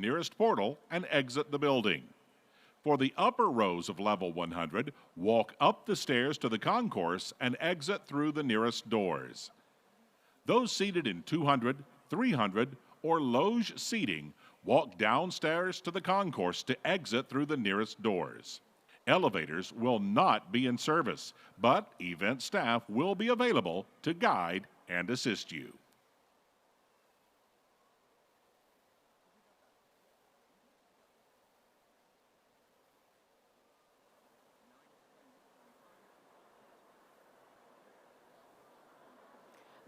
nearest portal and exit the building. For the upper rows of level 100, walk up the stairs to the concourse and exit through the nearest doors. Those seated in 200, 300, or loge seating walk downstairs to the concourse to exit through the nearest doors. Elevators will not be in service, but event staff will be available to guide and assist you.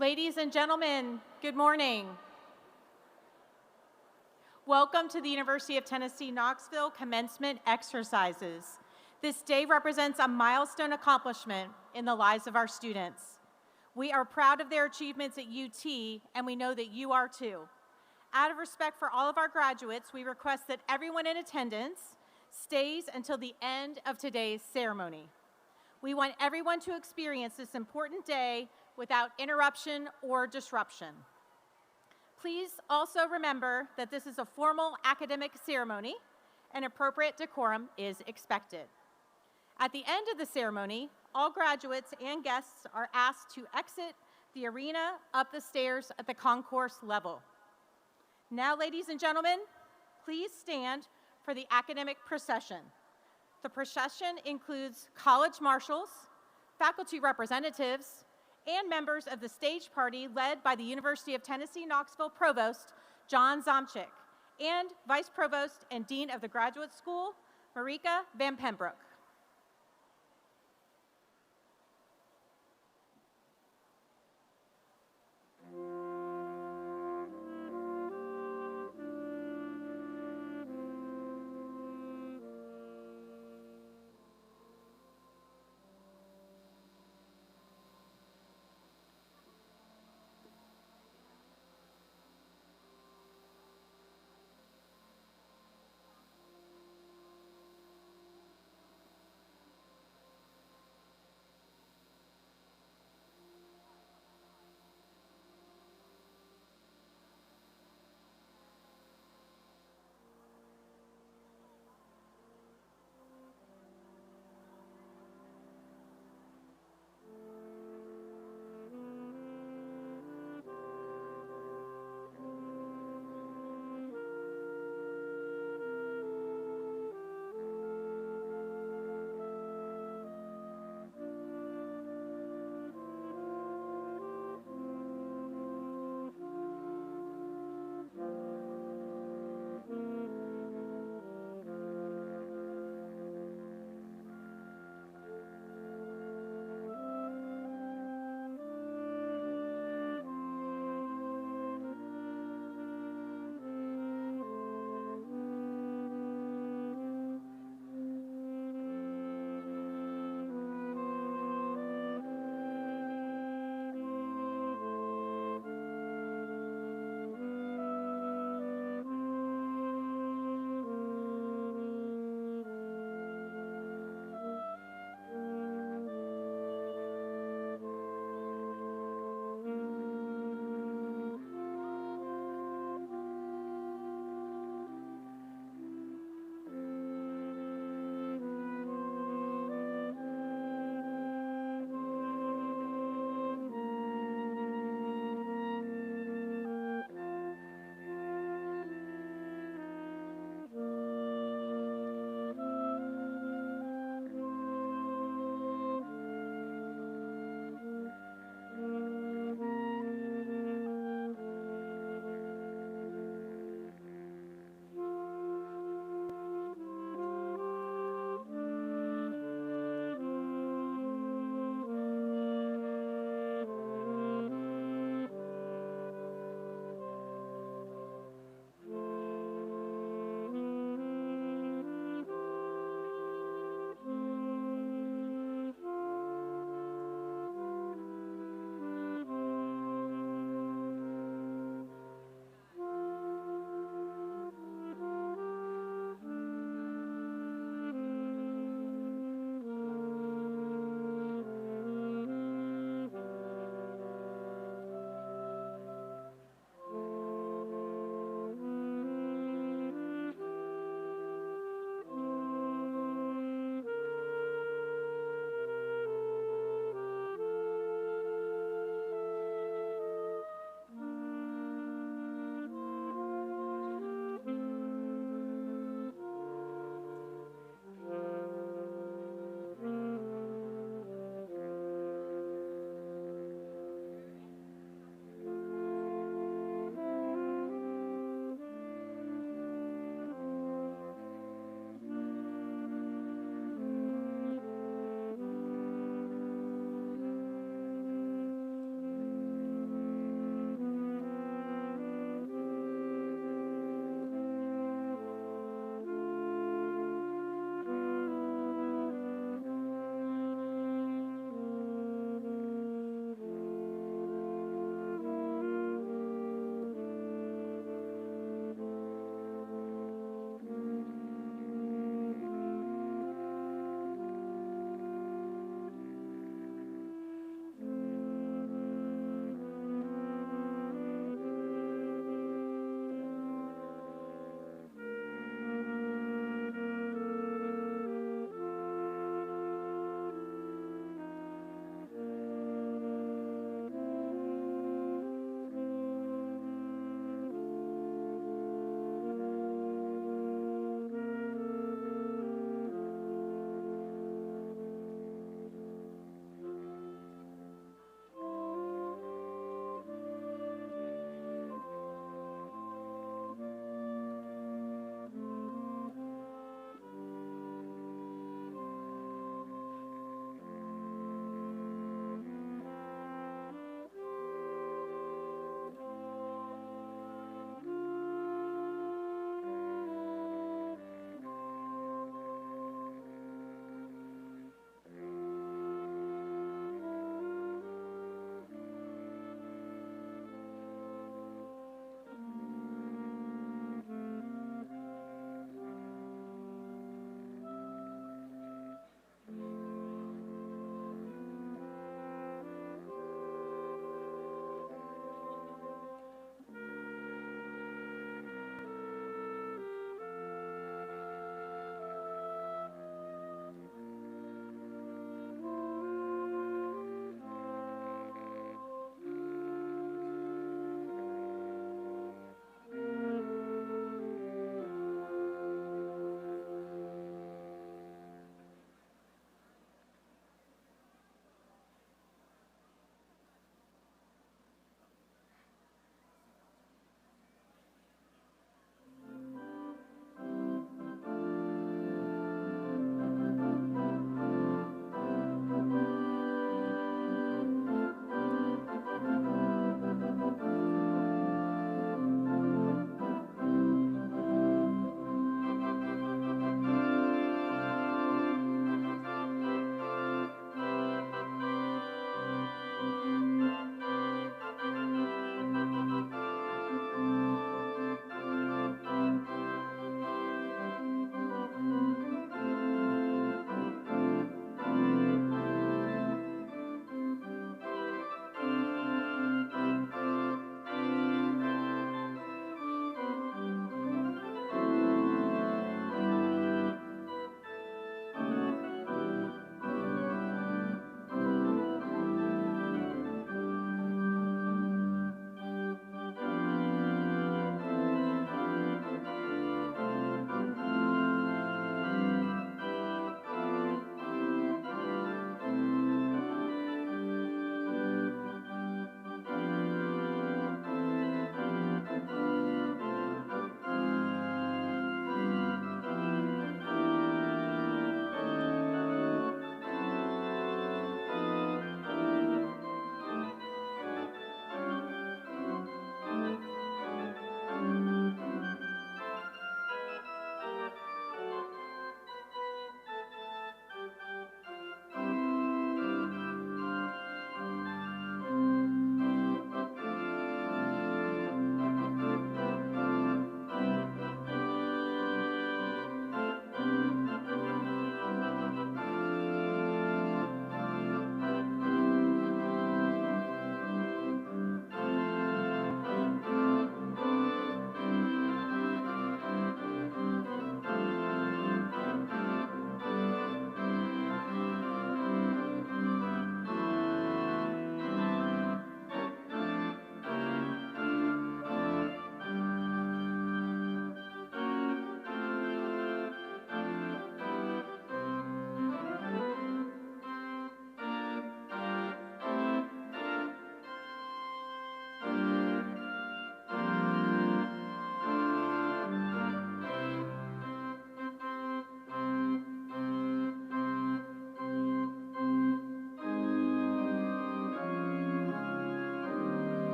Ladies and gentlemen, good morning. Welcome to the University of Tennessee, Knoxville commencement exercises. This day represents a milestone accomplishment in the lives of our students. We are proud of their achievements at UT, and we know that you are too. Out of respect for all of our graduates, we request that everyone in attendance stays until the end of today's ceremony. We want everyone to experience this important day without interruption or disruption. Please also remember that this is a formal academic ceremony and appropriate decorum is expected. At the end of the ceremony, all graduates and guests are asked to exit the arena up the stairs at the concourse level. Now, ladies and gentlemen, please stand for the academic procession. The procession includes college marshals, faculty representatives, and members of the stage party led by the University of Tennessee, Knoxville Provost, John Zomchik, and Vice Provost and Dean of the Graduate School, Marika Van Pembroek.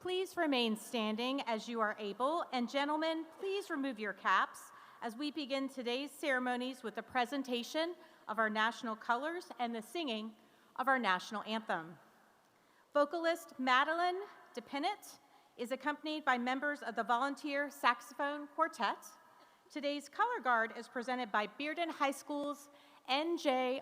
Please remain standing as you are able, and gentlemen, please remove your caps as we begin today's ceremonies with the presentation of our national colors and the singing of our national anthem. Vocalist Madeline DePennant is accompanied by members of the Volunteer Saxophone Quartet. Today's color guard is presented by Bearden High School's NJROTC.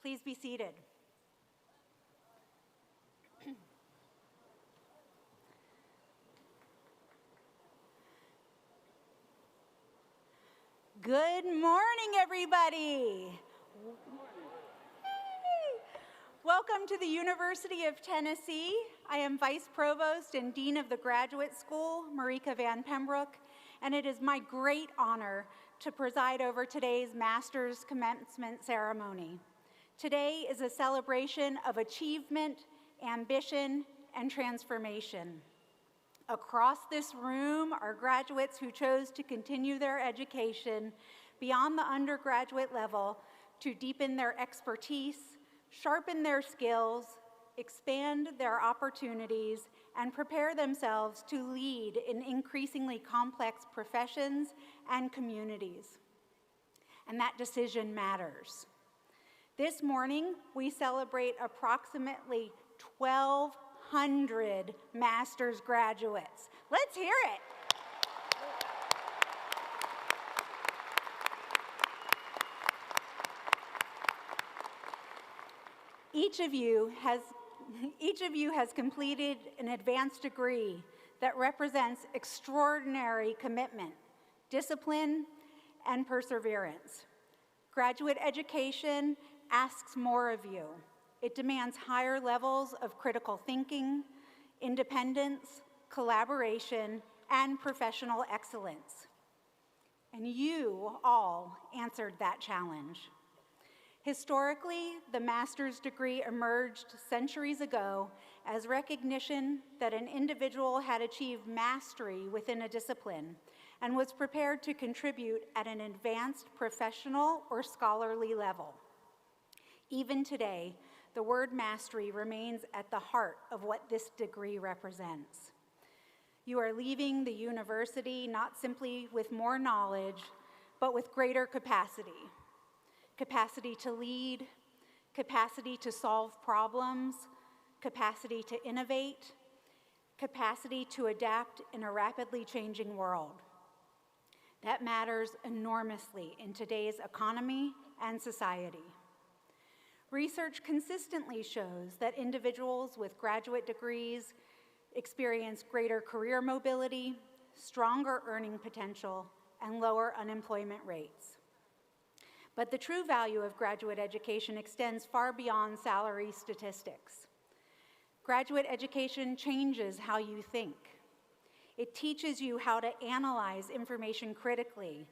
Please be seated. Good morning, everybody. Welcome to the University of Tennessee. I am Vice Provost and Dean of the Graduate School, Marika Van Pembroke, and it is my great honor to preside over today's Master's Commencement Ceremony. Today is a celebration of achievement, ambition, and transformation. Across this room are graduates who chose to continue their education beyond the undergraduate level to deepen their expertise, sharpen their skills, expand their opportunities, and prepare themselves to lead in increasingly complex professions and communities. And that decision matters. This morning, we celebrate approximately 1,200 master's graduates. Let's hear it. Each of you has each of you has completed an advanced degree that represents extraordinary commitment, discipline, and perseverance. Graduate education asks more of you. It demands higher levels of critical thinking, independence, collaboration, and professional excellence. And you all answered that challenge. Historically, the master's degree emerged centuries ago as recognition that an individual had achieved mastery within a discipline and was prepared to contribute at an advanced professional or scholarly level. Even today, the word mastery remains at the heart of what this degree represents. You are leaving the university not simply with more knowledge, but with greater capacity. Capacity to lead, capacity to solve problems, capacity to innovate, capacity to adapt in a rapidly changing world. That matters enormously in today's economy and society. Research consistently shows that individuals with graduate degrees experience greater career mobility, stronger earning potential, and lower unemployment rates. But the true value of graduate education extends far beyond salary statistics. Graduate education changes how you think. It teaches you how to analyze information critically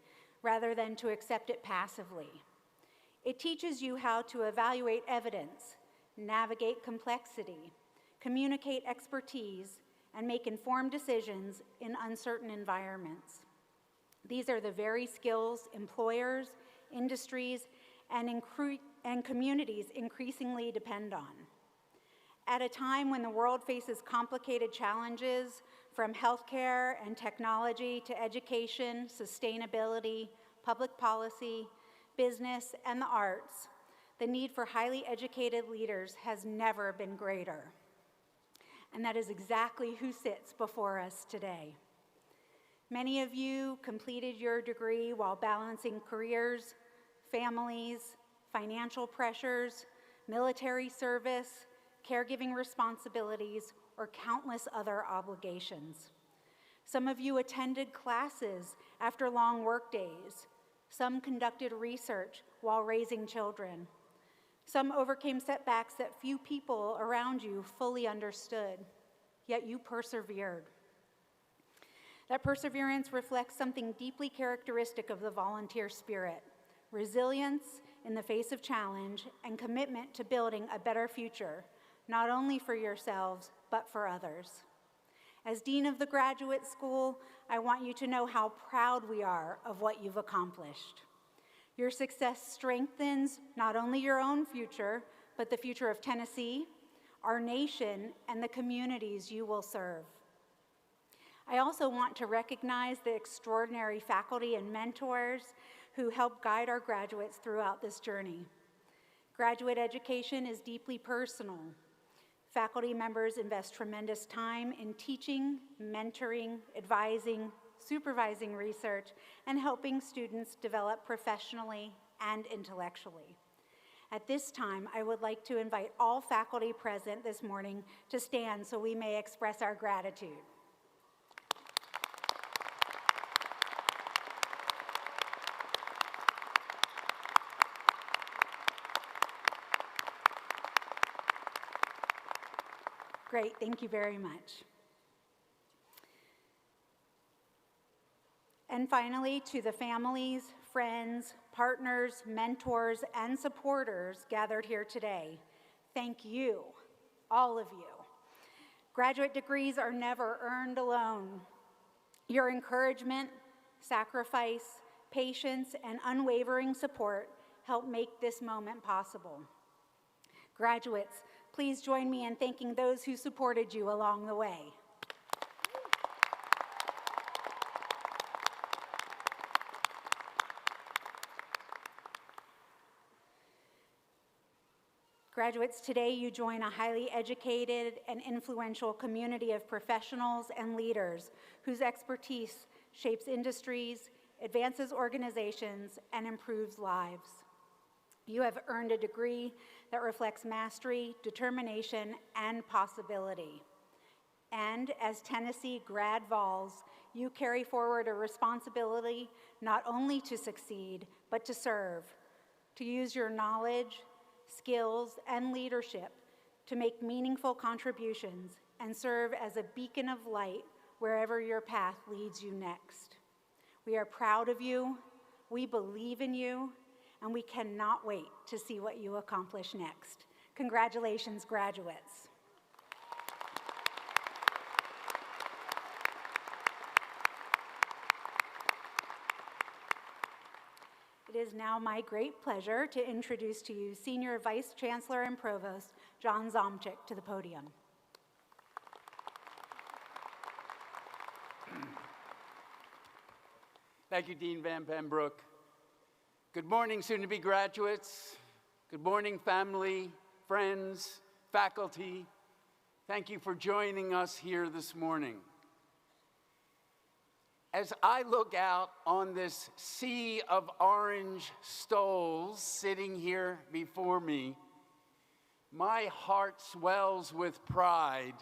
rather than to accept it passively. It teaches you how to evaluate evidence, navigate complexity, communicate expertise, and make informed decisions in uncertain environments. These are the very skills employers, industries, and communities increasingly depend on. At a time when the world faces complicated challenges from healthcare and technology to education, sustainability, public policy, business, and the arts, the need for highly educated leaders has never been greater. And that is exactly who sits before us today. Many of you completed your degree while balancing careers, families, financial pressures, military service, caregiving responsibilities, or countless other obligations. Some of you attended classes after long work days. Some conducted research while raising children. Some overcame setbacks that few people around you fully understood, yet you persevered. That perseverance reflects something deeply characteristic of the volunteer spirit: resilience in the face of challenge and commitment to building a better future, not only for yourselves, but for others. As Dean of the Graduate School, I want you to know how proud we are of what you've accomplished. Your success strengthens not only your own future, but the future of Tennessee, our nation, and the communities you will serve. I also want to recognize the extraordinary faculty and mentors who help guide our graduates throughout this journey. Graduate education is deeply personal. Faculty members invest tremendous time in teaching, mentoring, advising, supervising research, and helping students develop professionally and intellectually. At this time, I would like to invite all faculty present this morning to stand so we may express our gratitude. Great, thank you very much. And finally, to the families, friends, partners, mentors, and supporters gathered here today, thank you, all of you. Graduate degrees are never earned alone. Your encouragement, sacrifice, patience, and unwavering support help make this moment possible. Graduates, please join me in thanking those who supported you along the way. Graduates, today you join a highly educated and influential community of professionals and leaders whose expertise shapes industries, advances organizations, and improves lives. You have earned a degree that reflects mastery, determination, and possibility. And as Tennessee grad vols, you carry forward a responsibility not only to succeed, but to serve, to use your knowledge, skills, and leadership to make meaningful contributions and serve as a beacon of light wherever your path leads you next. We are proud of you, we believe in you, and we cannot wait to see what you accomplish next. Congratulations, graduates. It is now my great pleasure to introduce to you Senior Vice Chancellor and Provost, John Zomchik, to the podium. Thank you, Dean Van Pembroek. Good morning, soon-to-be graduates. Good morning, family, friends, faculty. Thank you for joining us here this morning. As I look out on this sea of orange stoles sitting here before me, my heart swells with pride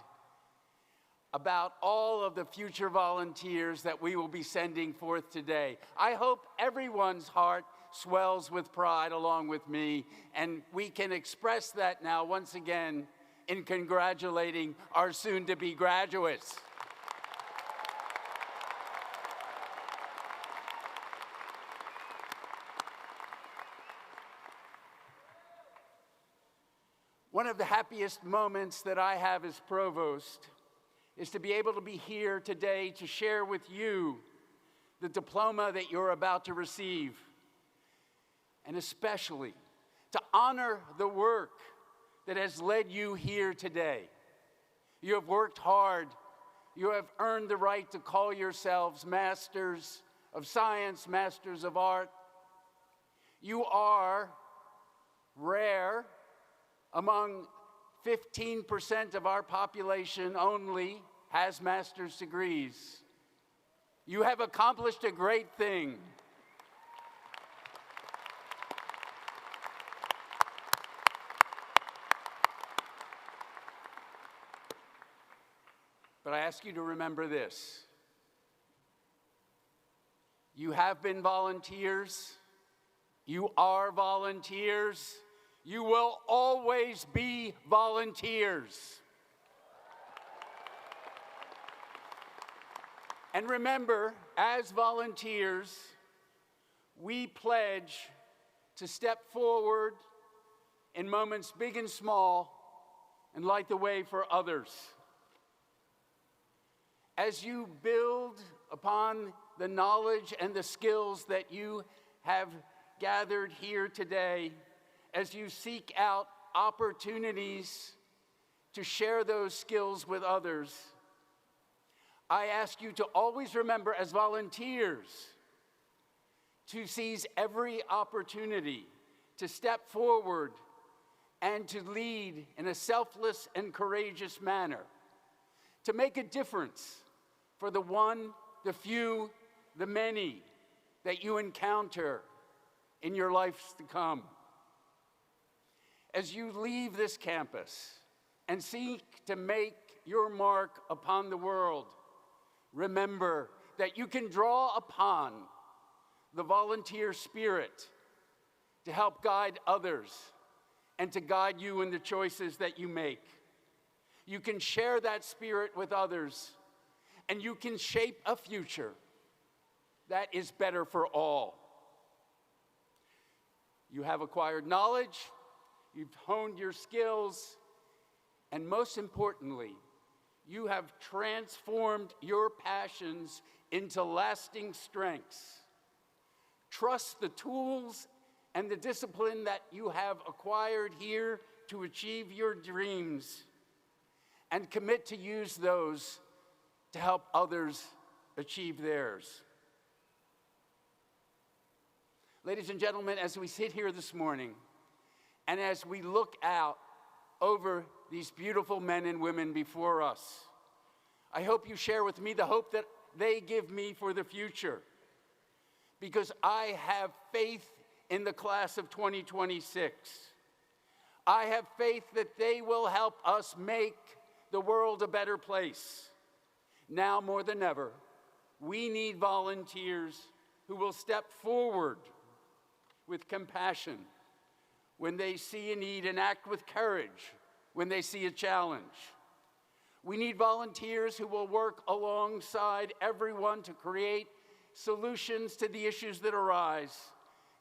about all of the future volunteers that we will be sending forth today. I hope everyone's heart swells with pride along with me, and we can express that now once again in congratulating our soon-to-be graduates. One of the happiest moments that I have as Provost is to be able to be here today to share with you the diploma that you're about to receive, and especially to honor the work that has led you here today. You have worked hard. You have earned the right to call yourselves Masters of Science, Masters of Art. You are rare among 15% of our population only has master's degrees. You have accomplished a great thing. But I ask you to remember this. You have been volunteers. You are volunteers. You will always be volunteers. And remember, as volunteers, we pledge to step forward in moments big and small and light the way for others. As you build upon the knowledge and the skills that you have gathered here today, as you seek out opportunities to share those skills with others, I ask you to always remember as volunteers to seize every opportunity to step forward and to lead in a selfless and courageous manner, to make a difference for the one, the few, the many that you encounter in your lives to come. As you leave this campus and seek to make your mark upon the world, remember that you can draw upon the volunteer spirit to help guide others and to guide you in the choices that you make. You can share that spirit with others, and you can shape a future that is better for all. You have acquired knowledge, you've honed your skills, and most importantly, you have transformed your passions into lasting strengths. Trust the tools and the discipline that you have acquired here to achieve your dreams, and commit to use those to help others achieve theirs. Ladies and gentlemen, as we sit here this morning, and as we look out over these beautiful men and women before us, I hope you share with me the hope that they give me for the future, because I have faith in the class of 2026. I have faith that they will help us make the world a better place. Now more than ever, we need volunteers who will step forward with compassion when they see a need and act with courage when they see a challenge. We need volunteers who will work alongside everyone to create solutions to the issues that arise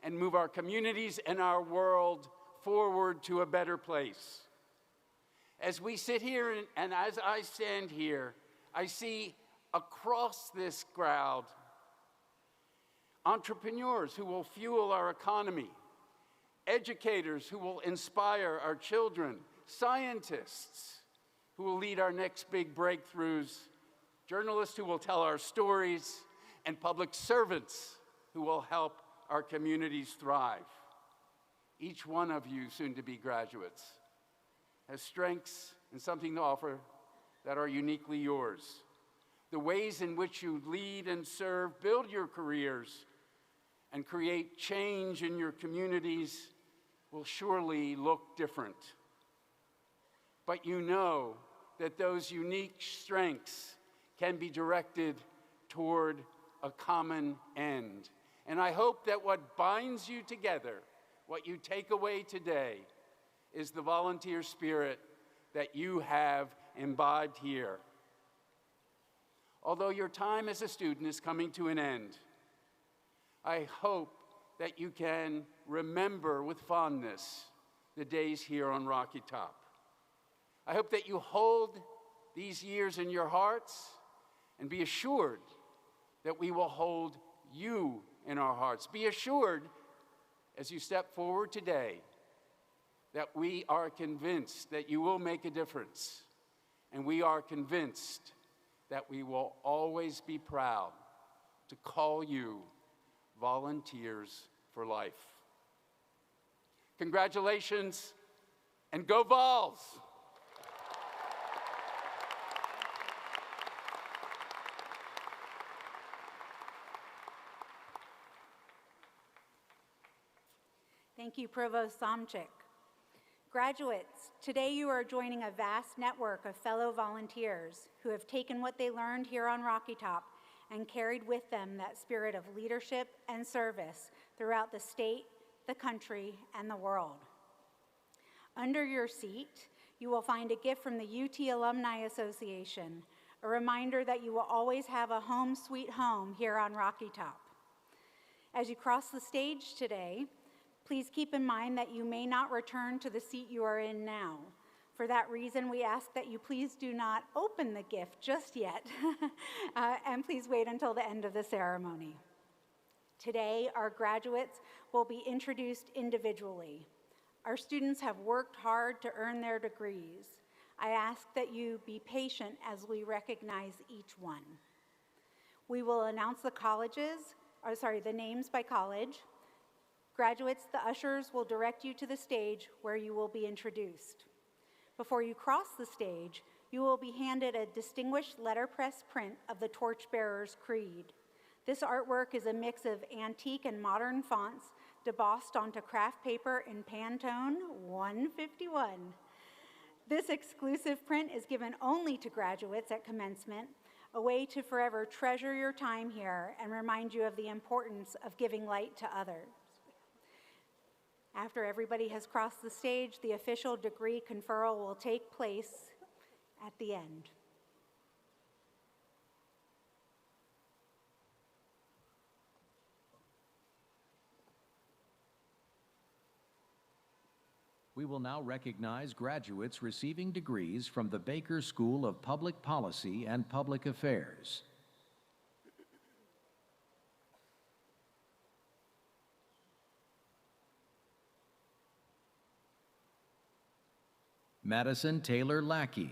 and move our communities and our world forward to a better place. As we sit here and as I stand here, I see across this crowd entrepreneurs who will fuel our economy, educators who will inspire our children, scientists who will lead our next big breakthroughs, journalists who will tell our stories, and public servants who will help our communities thrive. Each one of you soon-to-be graduates has strengths and something to offer that are uniquely yours. The ways in which you lead and serve, build your careers, and create change in your communities will surely look different. But you know that those unique strengths can be directed toward a common end. And I hope that what binds you together, what you take away today, is the volunteer spirit that you have imbibed here. Although your time as a student is coming to an end, I hope that you can remember with fondness the days here on Rocky Top. I hope that you hold these years in your hearts and be assured that we will hold you in our hearts. Be assured as you step forward today that we are convinced that you will make a difference, and we are convinced that we will always be proud to call you Volunteers for Life. Congratulations, and go Vols! Thank you, Provost Somchik. Graduates, today you are joining a vast network of fellow volunteers who have taken what they learned here on Rocky Top and carried with them that spirit of leadership and service throughout the state, the country, and the world. Under your seat, you will find a gift from the UT Alumni Association, a reminder that you will always have a home sweet home here on Rocky Top. As you cross the stage today, please keep in mind that you may not return to the seat you are in now. For that reason, we ask that you please do not open the gift just yet, and please wait until the end of the ceremony. Today, our graduates will be introduced individually. Our students have worked hard to earn their degrees. I ask that you be patient as we recognize each one. We will announce the names by college. Graduates, the ushers will direct you to the stage where you will be introduced. Before you cross the stage, you will be handed a distinguished letterpress print of the Torchbearer's Creed. This artwork is a mix of antique and modern fonts debossed onto craft paper in Pantone 151. This exclusive print is given only to graduates at commencement, a way to forever treasure your time here and remind you of the importance of giving light to others. After everybody has crossed the stage, the official degree conferral will take place at the end. We will now recognize graduates receiving degrees from the Baker School of Public Policy and Public Affairs. Madison Taylor Lackey.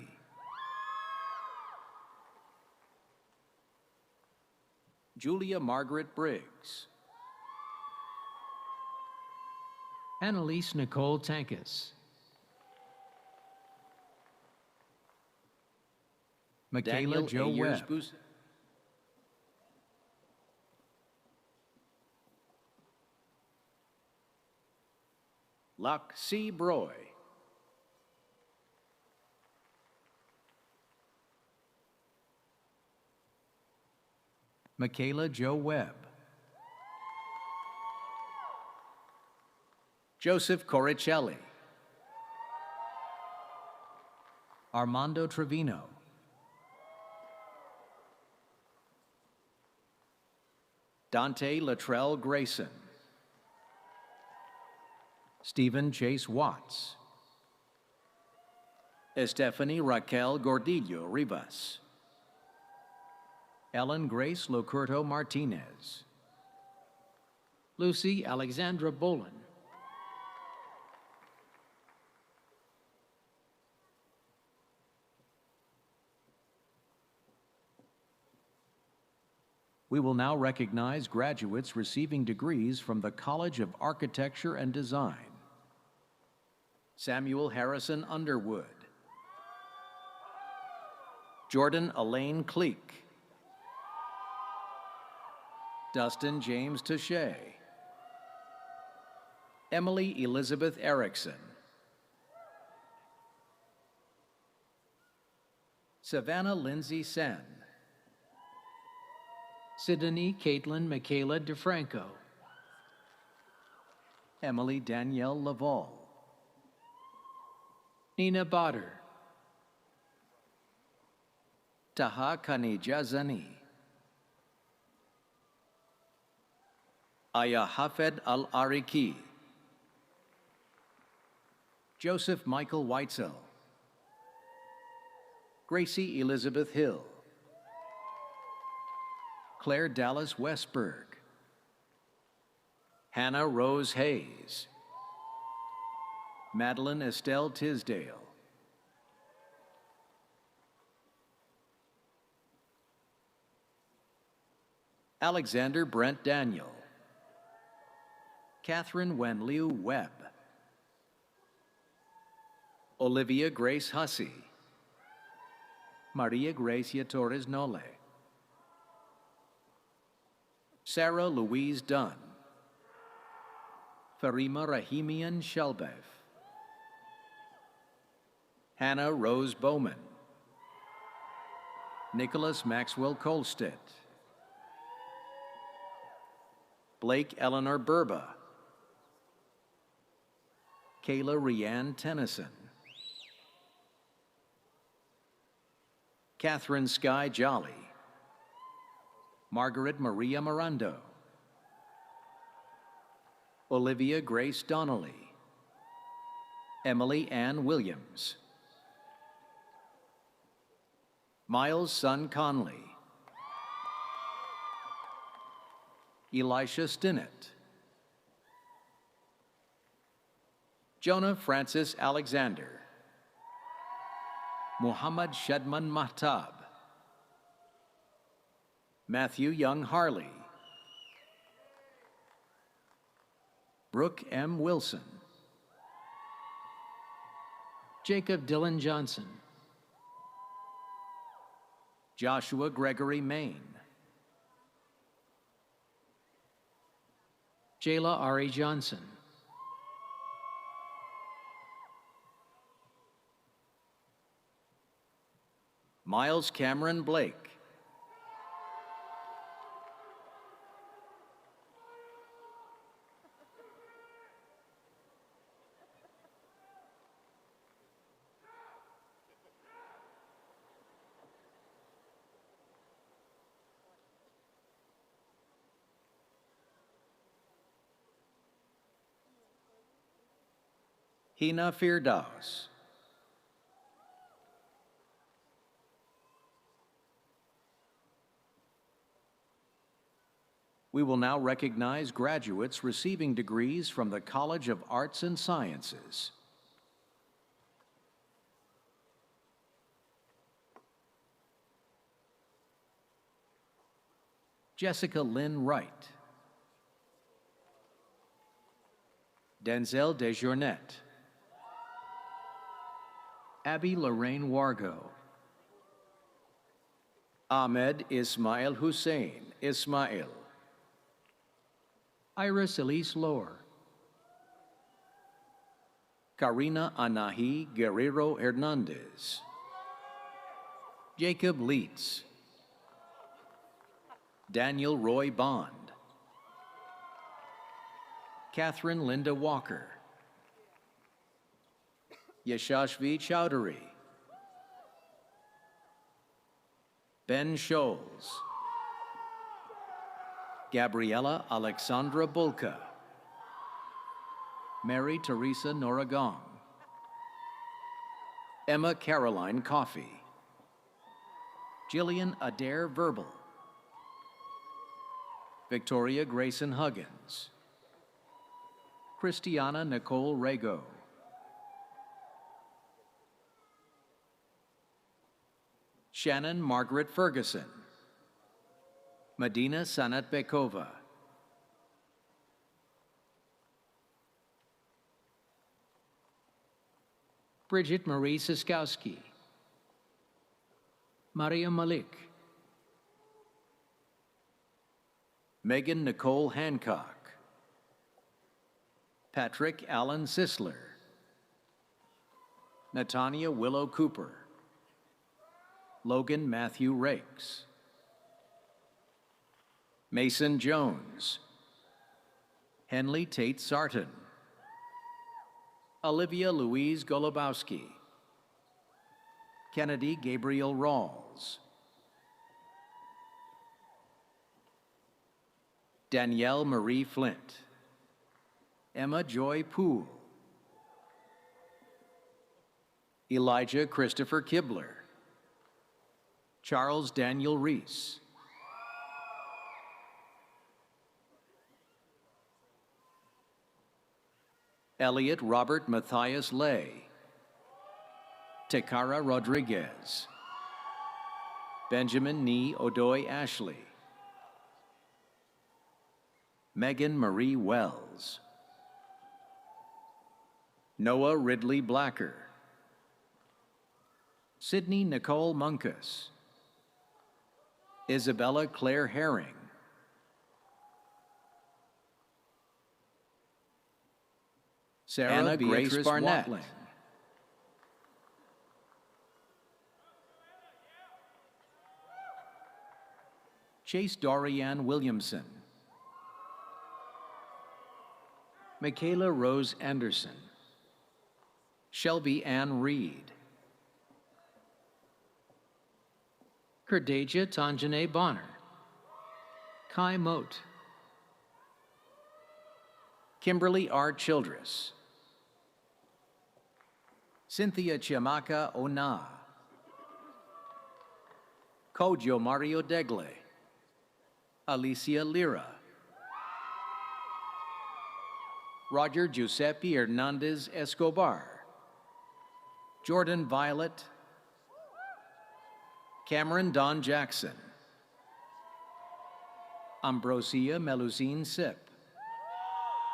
Julia Margaret Briggs. Annalise Nicole Tankus. Michaela Jo Webb. Luck C. Broy. Michaela Jo Webb. Joseph Coricelli. Armando Trevino. Dante Latrell Grayson. Stephen Chase Watts. Estefany Raquel Gordillo Rivas. Ellen Grace Locurto Martinez. Lucy Alexandra Bolin. We will now recognize graduates receiving degrees from the College of Architecture and Design. Samuel Harrison Underwood. Jordan Elaine Cleek. Dustin James Touche. Emily Elizabeth Erickson. Savannah Lindsay Sen. Sydney Caitlin Michaela DeFranco. Emily Danielle Laval. Nina Bader. Taha Khanija Zani. Aya Hafed Al-Ariki. Joseph Michael Weitzel. Gracie Elizabeth Hill. Claire Dallas Westberg. Hannah Rose Hayes. Madeline Estelle Tisdale. Alexander Brent Daniel. Catherine Wenliu Webb. Olivia Grace Hussey. Maria Gracia Torres Nole. Sarah Louise Dunn. Farima Rahimian Shelbev. Hannah Rose Bowman. Nicholas Maxwell Colstead. Blake Eleanor Burba. Kayla Rianne Tennyson. Catherine Sky Jolly. Margaret Maria Mirando. Olivia Grace Donnelly. Emily Ann Williams. Miles Son Conley. Elisha Stinnett. Jonah Francis Alexander. Muhammad Shedman Mahtab. Matthew Young Harley. Brooke M. Wilson. Jacob Dylan Johnson. Joshua Gregory Main. Jayla Ari Johnson. Miles Cameron Blake. Hina Firdaus. We will now recognize graduates receiving degrees from the College of Arts and Sciences. Jessica Lynn Wright. Denzel Desjournette. Abby Lorraine Wargo. Ahmed Ismail Hussein Ismail. Iris Elise Lohr. Karina Anahi Guerrero Hernandez. Jacob Leitz. Daniel Roy Bond. Catherine Linda Walker. Yashashvi Chowdhury. Ben Scholes. Gabriela Alexandra Bulka. Mary Teresa Noragong. Emma Caroline Coffey. Jillian Adair Verbal. Victoria Grayson Huggins. Christiana Nicole Rego. Shannon Margaret Ferguson. Medina Sanat Bekova. Bridget Marie Siskowski. Maria Malik. Megan Nicole Hancock. Patrick Allen Sisler. Natanya Willow Cooper. Logan Matthew Rakes. Mason Jones. Henley Tate Sarton. Olivia Louise Golubowski. Kennedy Gabriel Rawls. Danielle Marie Flint. Emma Joy Poole. Elijah Christopher Kibler. Charles Daniel Reese. Elliot Robert Matthias Lay. Tekara Rodriguez. Benjamin Nee Odoy Ashley. Megan Marie Wells. Noah Ridley Blacker. Sydney Nicole Munkus. Isabella Claire Herring. Sarah Anna Beatrice Grace Barnett. Watling. Chase Dorianne Williamson. Michaela Rose Anderson. Shelby Ann Reed. Kurdaja Tanjane Bonner. Kai Moat. Kimberly R. Childress. Cynthia Chiamaka Ona. Kojo Mario Degle. Alicia Lira. Roger Giuseppe Hernandez Escobar. Jordan Violet. Cameron Don Jackson. Ambrosia Melusine Sip.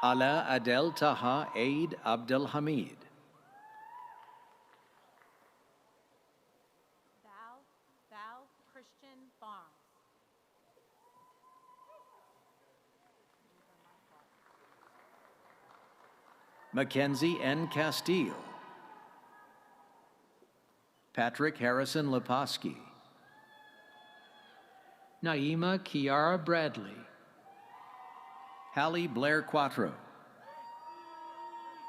Ala Adel Taha Aid Abdel Hamid. Val Christian Barnes. Mackenzie N. Castile. Patrick Harrison Leposki. Naima Kiara Bradley. Hallie Blair Quattro.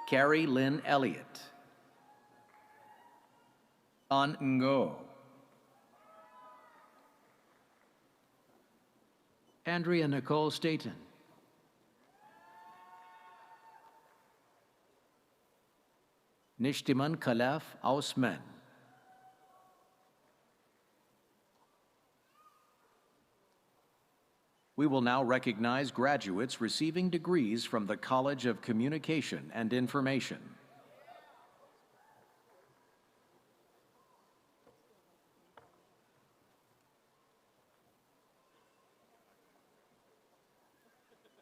Carrie Lynn Elliott. An Ngo. Andrea Nicole Staten. Nishtiman Khalaf Ausman. We will now recognize graduates receiving degrees from the College of Communication and Information.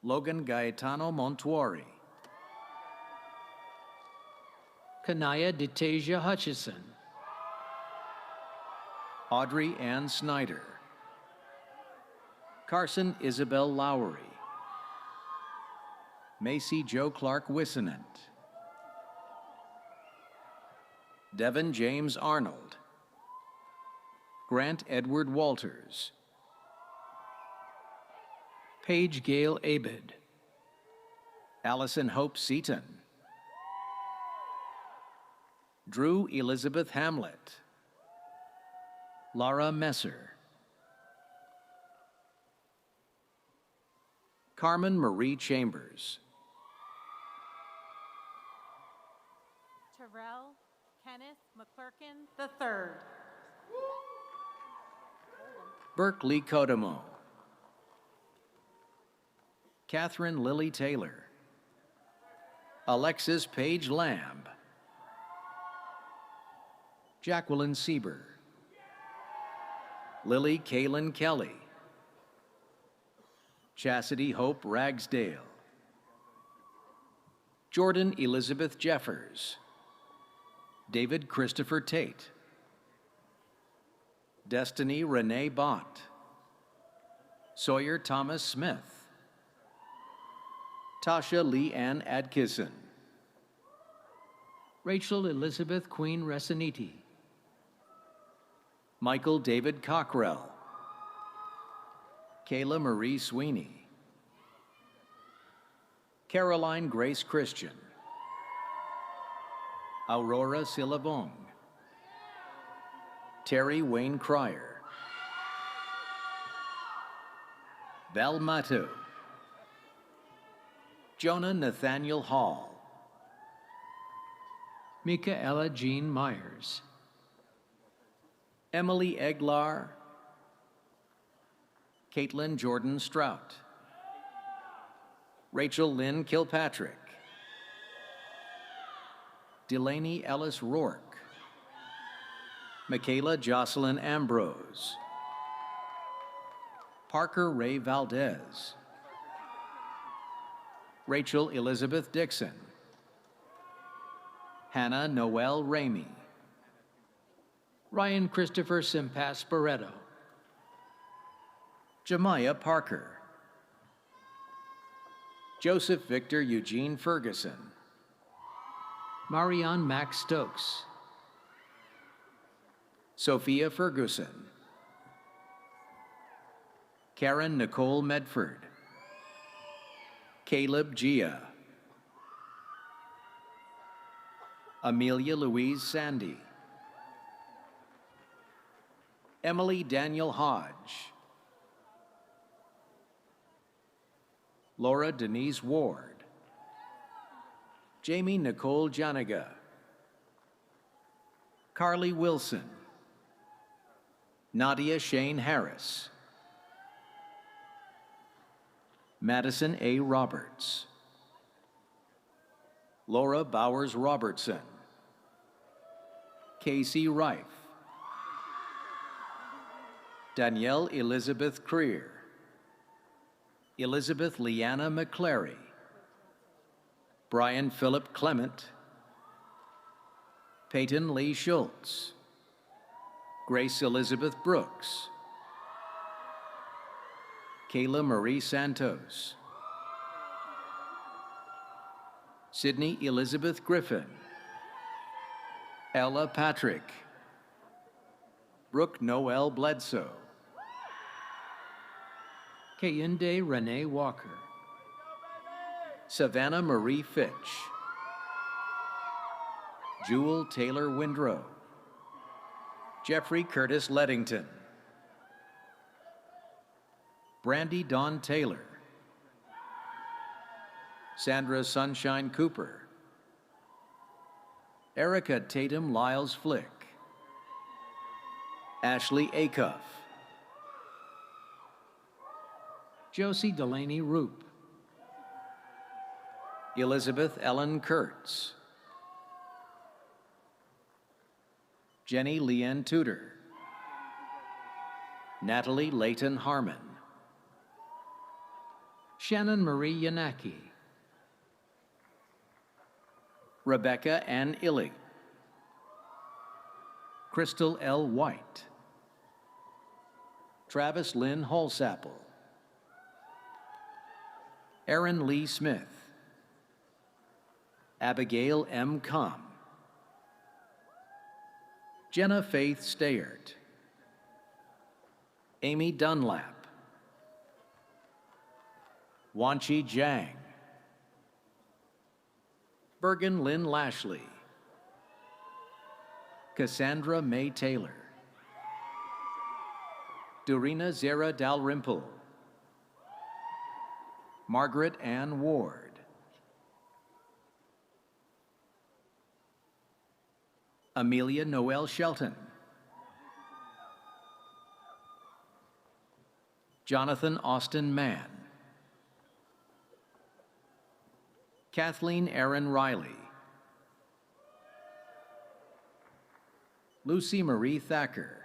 Logan Gaetano Montuori. Kanaya Detasia Hutchison. Audrey Ann Snyder. Carson Isabel Lowry. Macy Jo Clark Wissenant. Devin James Arnold, Grant Edward Walters, Paige Gail Abed, Allison Hope Seaton, Drew Elizabeth Hamlet, Laura Messer, Carmen Marie Chambers, Terrell Kenneth McClurkin III. Berkeley Kodomo, Catherine Lily Taylor, Alexis Paige Lamb, Jacqueline Sieber, Lily Kaylin Kelly, Chastity Hope Ragsdale, Jordan Elizabeth Jeffers, David Christopher Tate, Destiny Renee Bott, Sawyer Thomas Smith, Tasha Lee Ann Adkisson, Rachel Elizabeth Queen Resiniti, Michael David Cockrell, Kayla Marie Sweeney, Caroline Grace Christian, Aurora Silabong, Terry Wayne Cryer, Val Mato, Jonah Nathaniel Hall, Michaela Jean Myers, Emily Eglar, Caitlin Jordan Strout, Rachel Lynn Kilpatrick, Delaney Ellis Rourke, Michaela Jocelyn Ambrose, Parker Ray Valdez, Rachel Elizabeth Dixon, Hannah Noel Ramey, Ryan Christopher Simpas Barreto, Jemiah Parker, Joseph Victor Eugene Ferguson, Marianne Max Stokes, Sophia Ferguson, Karen Nicole Medford, Caleb Gia, Amelia Louise Sandy, Emily Daniel Hodge, Laura Denise Ward, Jamie Nicole Janiga, Carly Wilson, Nadia Shane Harris, Madison A. Roberts, Laura Bowers Robertson, Casey Rife, Danielle Elizabeth Creer, Elizabeth Leanna McClary, Brian Philip Clement, Peyton Lee Schultz, Grace Elizabeth Brooks, Kayla Marie Santos, Sydney Elizabeth Griffin, Ella Patrick, Brooke Noel Bledsoe, Kayinde Renee Walker, Savannah Marie Fitch, Jewel Taylor Windrow, Jeffrey Curtis Leddington, Brandy Dawn Taylor, Sandra Sunshine Cooper, Erica Tatum Lyles Flick, Ashley Acuff, Josie Delaney Roop, Elizabeth Ellen Kurtz, Jenny Leanne Tudor, Natalie Layton Harmon, Shannon Marie Yanaki, Rebecca Ann Illy, Crystal L. White, Travis Lynn Holsapple, Aaron Lee Smith, Abigail M. Com, Jenna Faith Stayert, Amy Dunlap, Wanchi Jiang, Bergen Lynn Lashley, Cassandra May Taylor, Dorina Zara Dalrymple, Margaret Ann Ward, Amelia Noel Shelton, Jonathan Austin Mann, Kathleen Aaron Riley, Lucy Marie Thacker,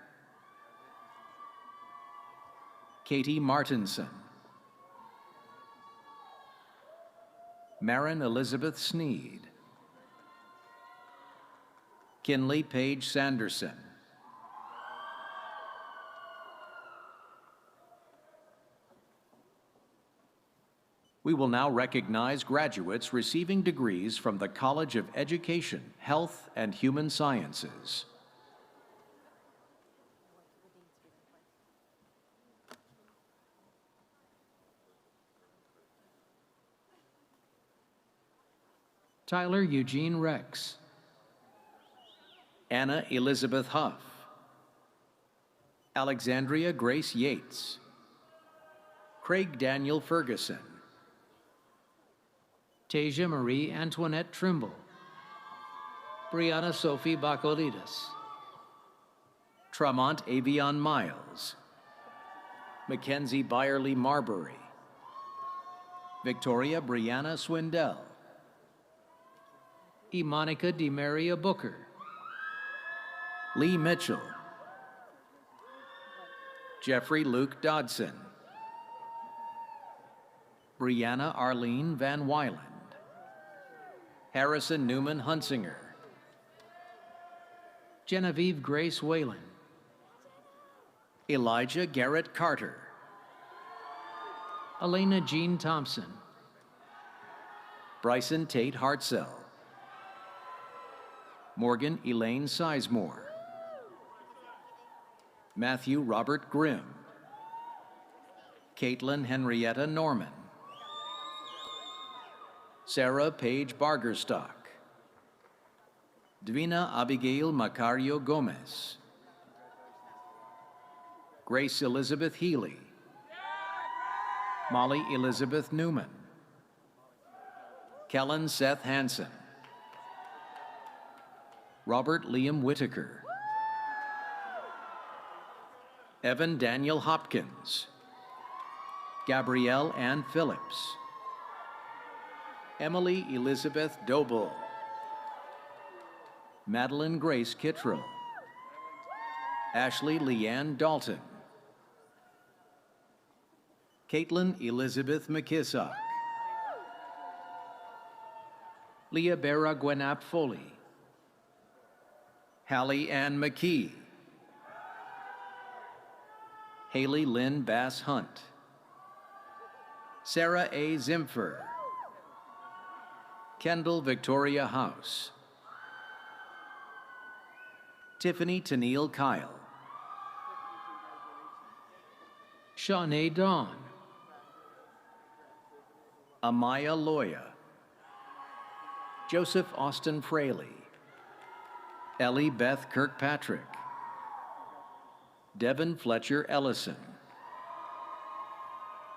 Katie Martinson, Marin Elizabeth Sneed, Kinley Paige Sanderson, we will now recognize graduates receiving degrees from the College of Education, Health, and Human Sciences. Tyler Eugene Rex, Anna Elizabeth Huff, Alexandria Grace Yates, Craig Daniel Ferguson, Tasia Marie Antoinette Trimble, Brianna Sophie Bakolides, Tramont Avion Miles, Mackenzie Byerly Marbury, Victoria Brianna Swindell, Monica DeMaria Booker, Lee Mitchell, Jeffrey Luke Dodson, Brianna Arlene Van Wyland, Harrison Newman Hunsinger, Genevieve Grace Whalen, Elijah Garrett Carter, Elena Jean Thompson, Bryson Tate Hartzell, Morgan Elaine Sizemore, Matthew Robert Grimm, Caitlin Henrietta Norman, Sarah Paige Bargerstock, Dvina Abigail Macario Gomez, Grace Elizabeth Healy, Molly Elizabeth Newman, Kellen Seth Hansen, Robert Liam Whitaker, Evan Daniel Hopkins, Gabrielle Ann Phillips, Emily Elizabeth Doble, Madeline Grace Kittrell, Ashley Leanne Dalton, Caitlin Elizabeth McKissock, Leah Bera Gwenap Foley, Hallie Ann McKee, Haley Lynn Bass Hunt, Sarah A. Zimfer, Kendall Victoria House, Tiffany Tennille Kyle, Shawnee Dawn, Amaya Loya, Joseph Austin Fraley, Ellie Beth Kirkpatrick, Devin Fletcher Ellison,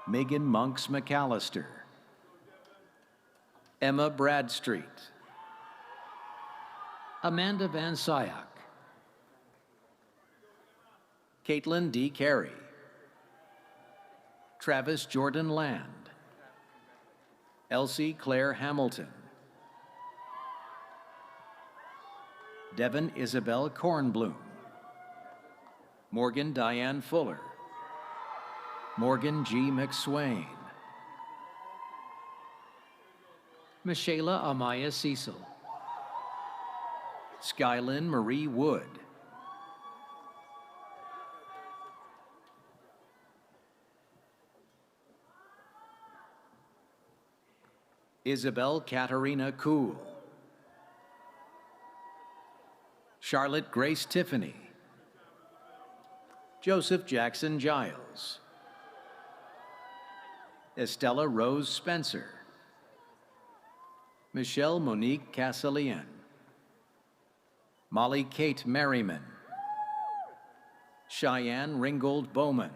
Megan Monks McAllister, Emma Bradstreet, Amanda Van Syak, Caitlin D. Carey, Travis Jordan Land, Elsie Claire Hamilton, Devin Isabel Kornblum, Morgan Diane Fuller, Morgan G. McSwain, Michaela Amaya Cecil, Skylyn Marie Wood, Isabel Katarina Kuhl, Charlotte Grace Tiffany, Joseph Jackson Giles, Estella Rose Spencer, Michelle Monique Casselian, Molly Kate Merriman, Cheyenne Ringgold Bowman,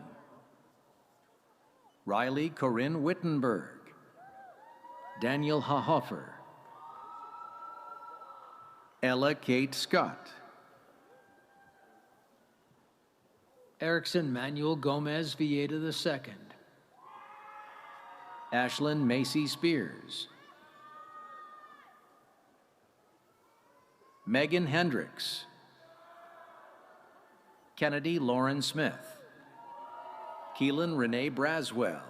Riley Corinne Wittenberg, Daniel Hahofer, Ella Kate Scott, Erickson Manuel Gomez Villeda II, Ashlyn Macy Spears, Megan Hendricks, Kennedy Lauren Smith, Keelan Renee Braswell,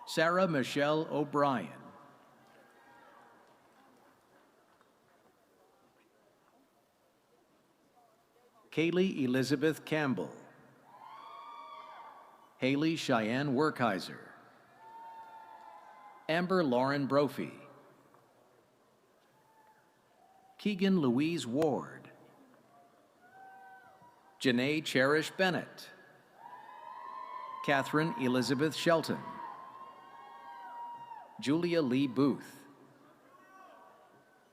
Sarah Michelle O'Brien, Kaylee Elizabeth Campbell, Haley Cheyenne Werkheiser, Amber Lauren Brophy, Keegan Louise Ward, Janae Cherish Bennett, Catherine Elizabeth Shelton, Julia Lee Booth,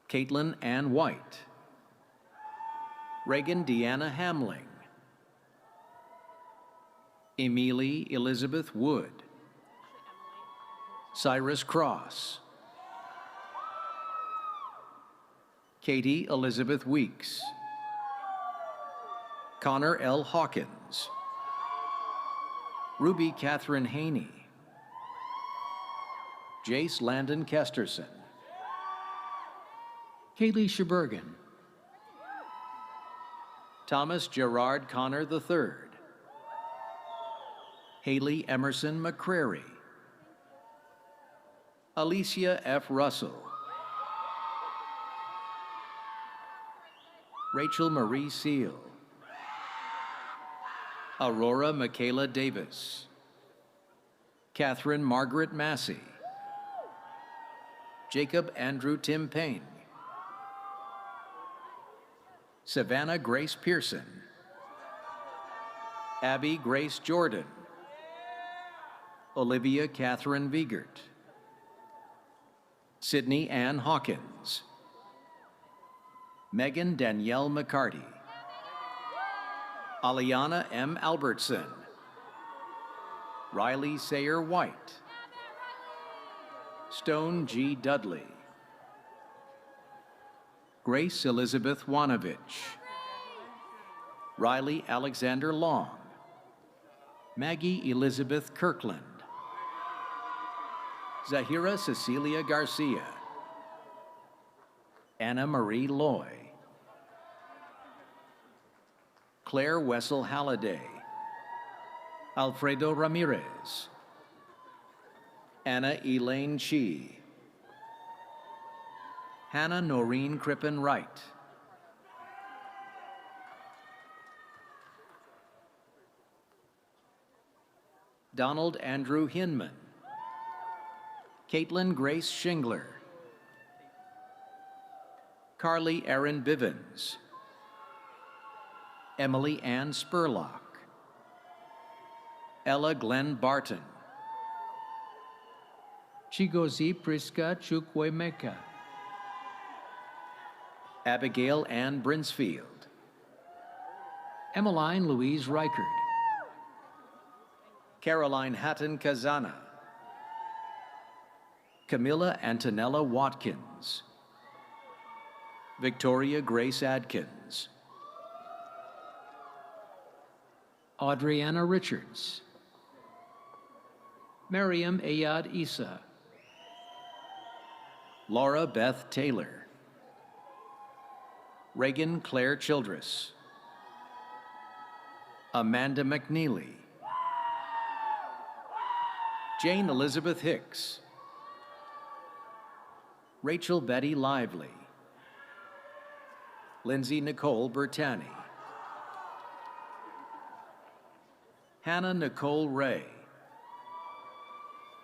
Caitlin Ann White, Reagan Deanna Hamling, Emily Elizabeth Wood, Cyrus Cross, Katie Elizabeth Weeks, Connor L. Hawkins, Ruby Catherine Haney, Jace Landon Kesterson, Kaylee Shebergen, Thomas Gerard Connor III, Haley Emerson McCrary, Alicia F. Russell, Rachel Marie Seal, Aurora Michaela Davis, Catherine Margaret Massey, Jacob Andrew Tim Payne, Savannah Grace Pearson, Abby Grace Jordan, Olivia Catherine Viegert, Sydney Ann Hawkins, Megan Danielle McCarty, Aliana M. Albertson, Riley Sayer White, Stone G. Dudley, Grace Elizabeth Wanovich, Riley Alexander Long, Maggie Elizabeth Kirkland, Zahira Cecilia Garcia, Anna Marie Loy, Claire Wessel Halliday, Alfredo Ramirez, Anna Elaine Chi, Hannah Noreen Crippen Wright, Donald Andrew Hinman, Caitlin Grace Shingler, Carly Erin Bivens, Emily Ann Spurlock, Ella Glenn Barton, Chigozi Priska Chukwemeka, Abigail Ann Brinsfield, Emmeline Louise Reichard, Caroline Hatton Kazana, Camilla Antonella Watkins, Victoria Grace Adkins, Audriana Richards, Miriam Ayad Isa, Laura Beth Taylor, Reagan Claire Childress, Amanda McNeely, Jane Elizabeth Hicks, Rachel Betty Lively, Lindsay Nicole Bertani, Hannah Nicole Ray,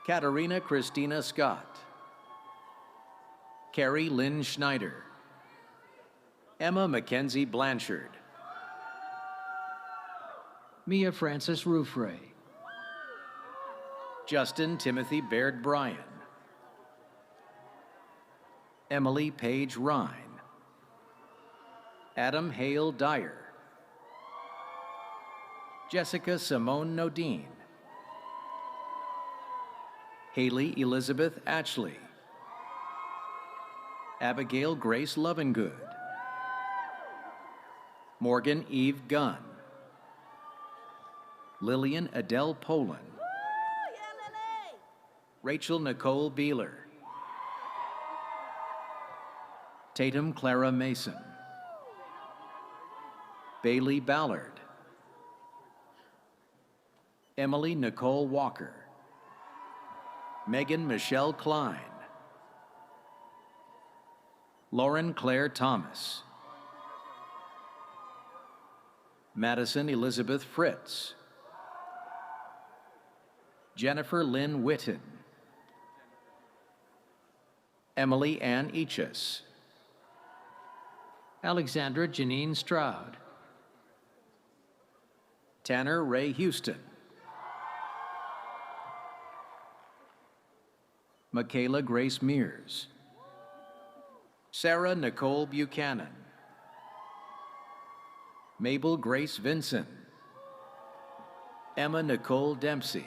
Katarina Christina Scott, Carrie Lynn Schneider, Emma Mackenzie Blanchard. Mia Frances Ruffray. Justin Timothy Baird Bryan. Emily Page Rhine. Adam Hale Dyer. Jessica Simone Nodine. Haley Elizabeth Atchley. Abigail Grace Lovingood. Morgan Eve Gunn. Lillian Adele Poland. Rachel Nicole Beeler. Tatum Clara Mason. Bailey Ballard. Emily Nicole Walker. Megan Michelle Klein. Lauren Claire Thomas. Madison Elizabeth Fritz. Jennifer Lynn Witten. Emily Ann Eachus. Alexandra Janine Stroud. Tanner Ray Houston. Michaela Grace Mears. Sarah Nicole Buchanan. Mabel Grace Vinson. Emma Nicole Dempsey.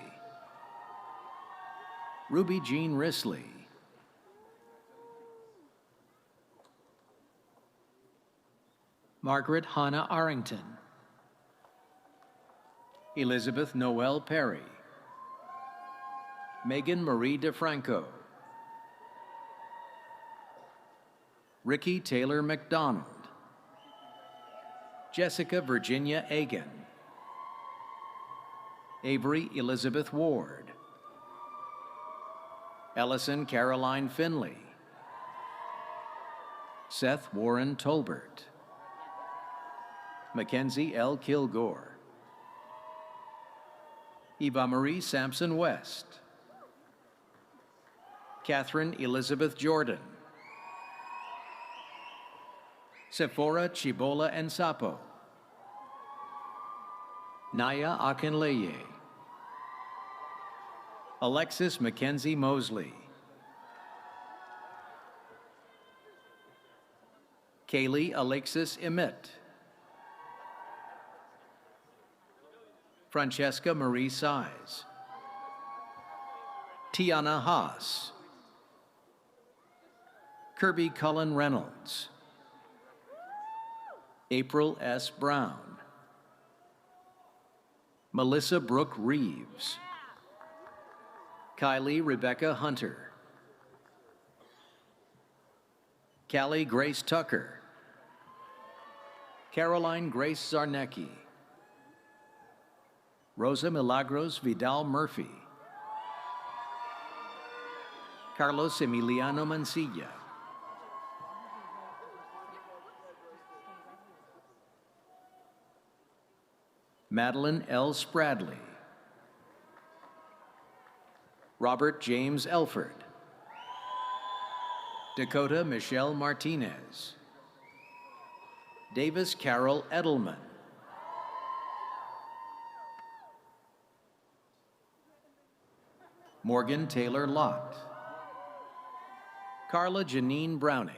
Ruby Jean Risley. Margaret Hannah Arrington. Elizabeth Noel Perry. Megan Marie DeFranco. Ricky Taylor McDonald. Jessica Virginia Agan. Avery Elizabeth Ward. Ellison Caroline Finley. Seth Warren Tolbert. Mackenzie L. Kilgore. Eva Marie Sampson West. Catherine Elizabeth Jordan. Sephora Chibola Ensapo. Naya Akinleye. Alexis Mackenzie Mosley. Kaylee Alexis Emmett. Francesca Marie Size. Tiana Haas. Kirby Cullen Reynolds. April S. Brown. Melissa Brooke Reeves. Kylie Rebecca Hunter. Callie Grace Tucker. Caroline Grace Zarnecki. Rosa Milagros Vidal Murphy. Carlos Emiliano Mancilla. Madeline L. Spradley. Robert James Elford. Dakota Michelle Martinez. Davis Carol Edelman. Morgan Taylor Lott. Carla Janine Browning.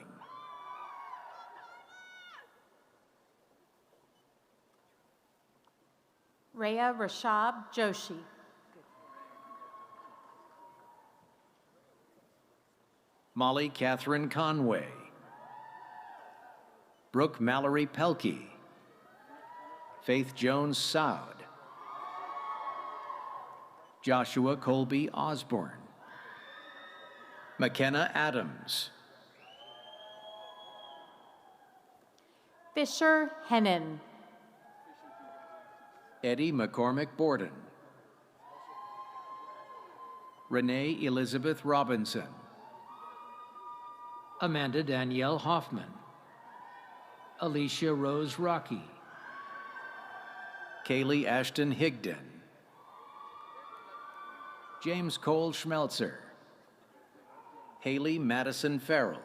Rhea Rashab Joshi. Molly Catherine Conway. Brooke Mallory Pelkey. Faith Jones Soud. Joshua Colby Osborne. McKenna Adams. Fisher Hennon. Eddie McCormick Borden. Renee Elizabeth Robinson. Amanda Danielle Hoffman. Alicia Rose Rocky. Kaylee Ashton Higdon. James Cole Schmelzer. Haley Madison Farrell.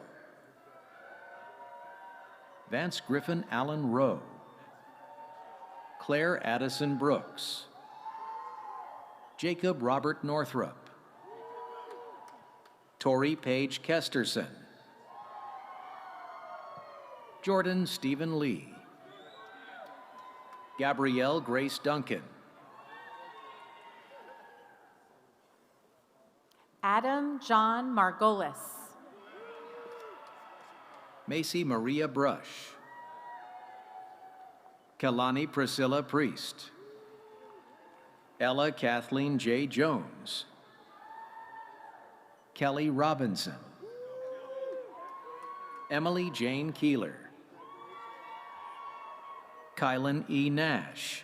Vance Griffin Allen Rowe, Claire Addison Brooks, Jacob Robert Northrup, Tori Paige Kesterson, Jordan Stephen Lee, Gabrielle Grace Duncan, Adam John Margolis, Macy Maria Brush, Kalani Priscilla Priest, Ella Kathleen J. Jones, Kelly Robinson, Emily Jane Keeler, Kylan E. Nash,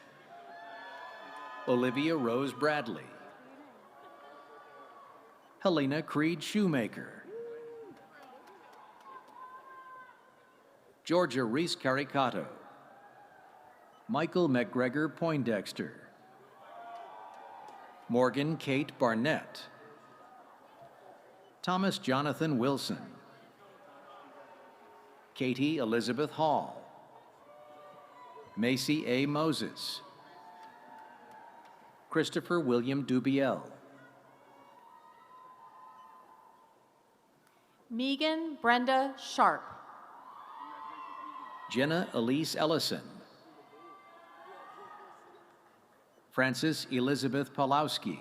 Olivia Rose Bradley, Helena Creed Shoemaker, Georgia Reese Caricato, Michael McGregor Poindexter, Morgan Kate Barnett, Thomas Jonathan Wilson, Katie Elizabeth Hall, Macy A. Moses, Christopher William Dubiel, Megan Brenda Sharp, Jenna Elise Ellison, Frances Elizabeth Pawlowski,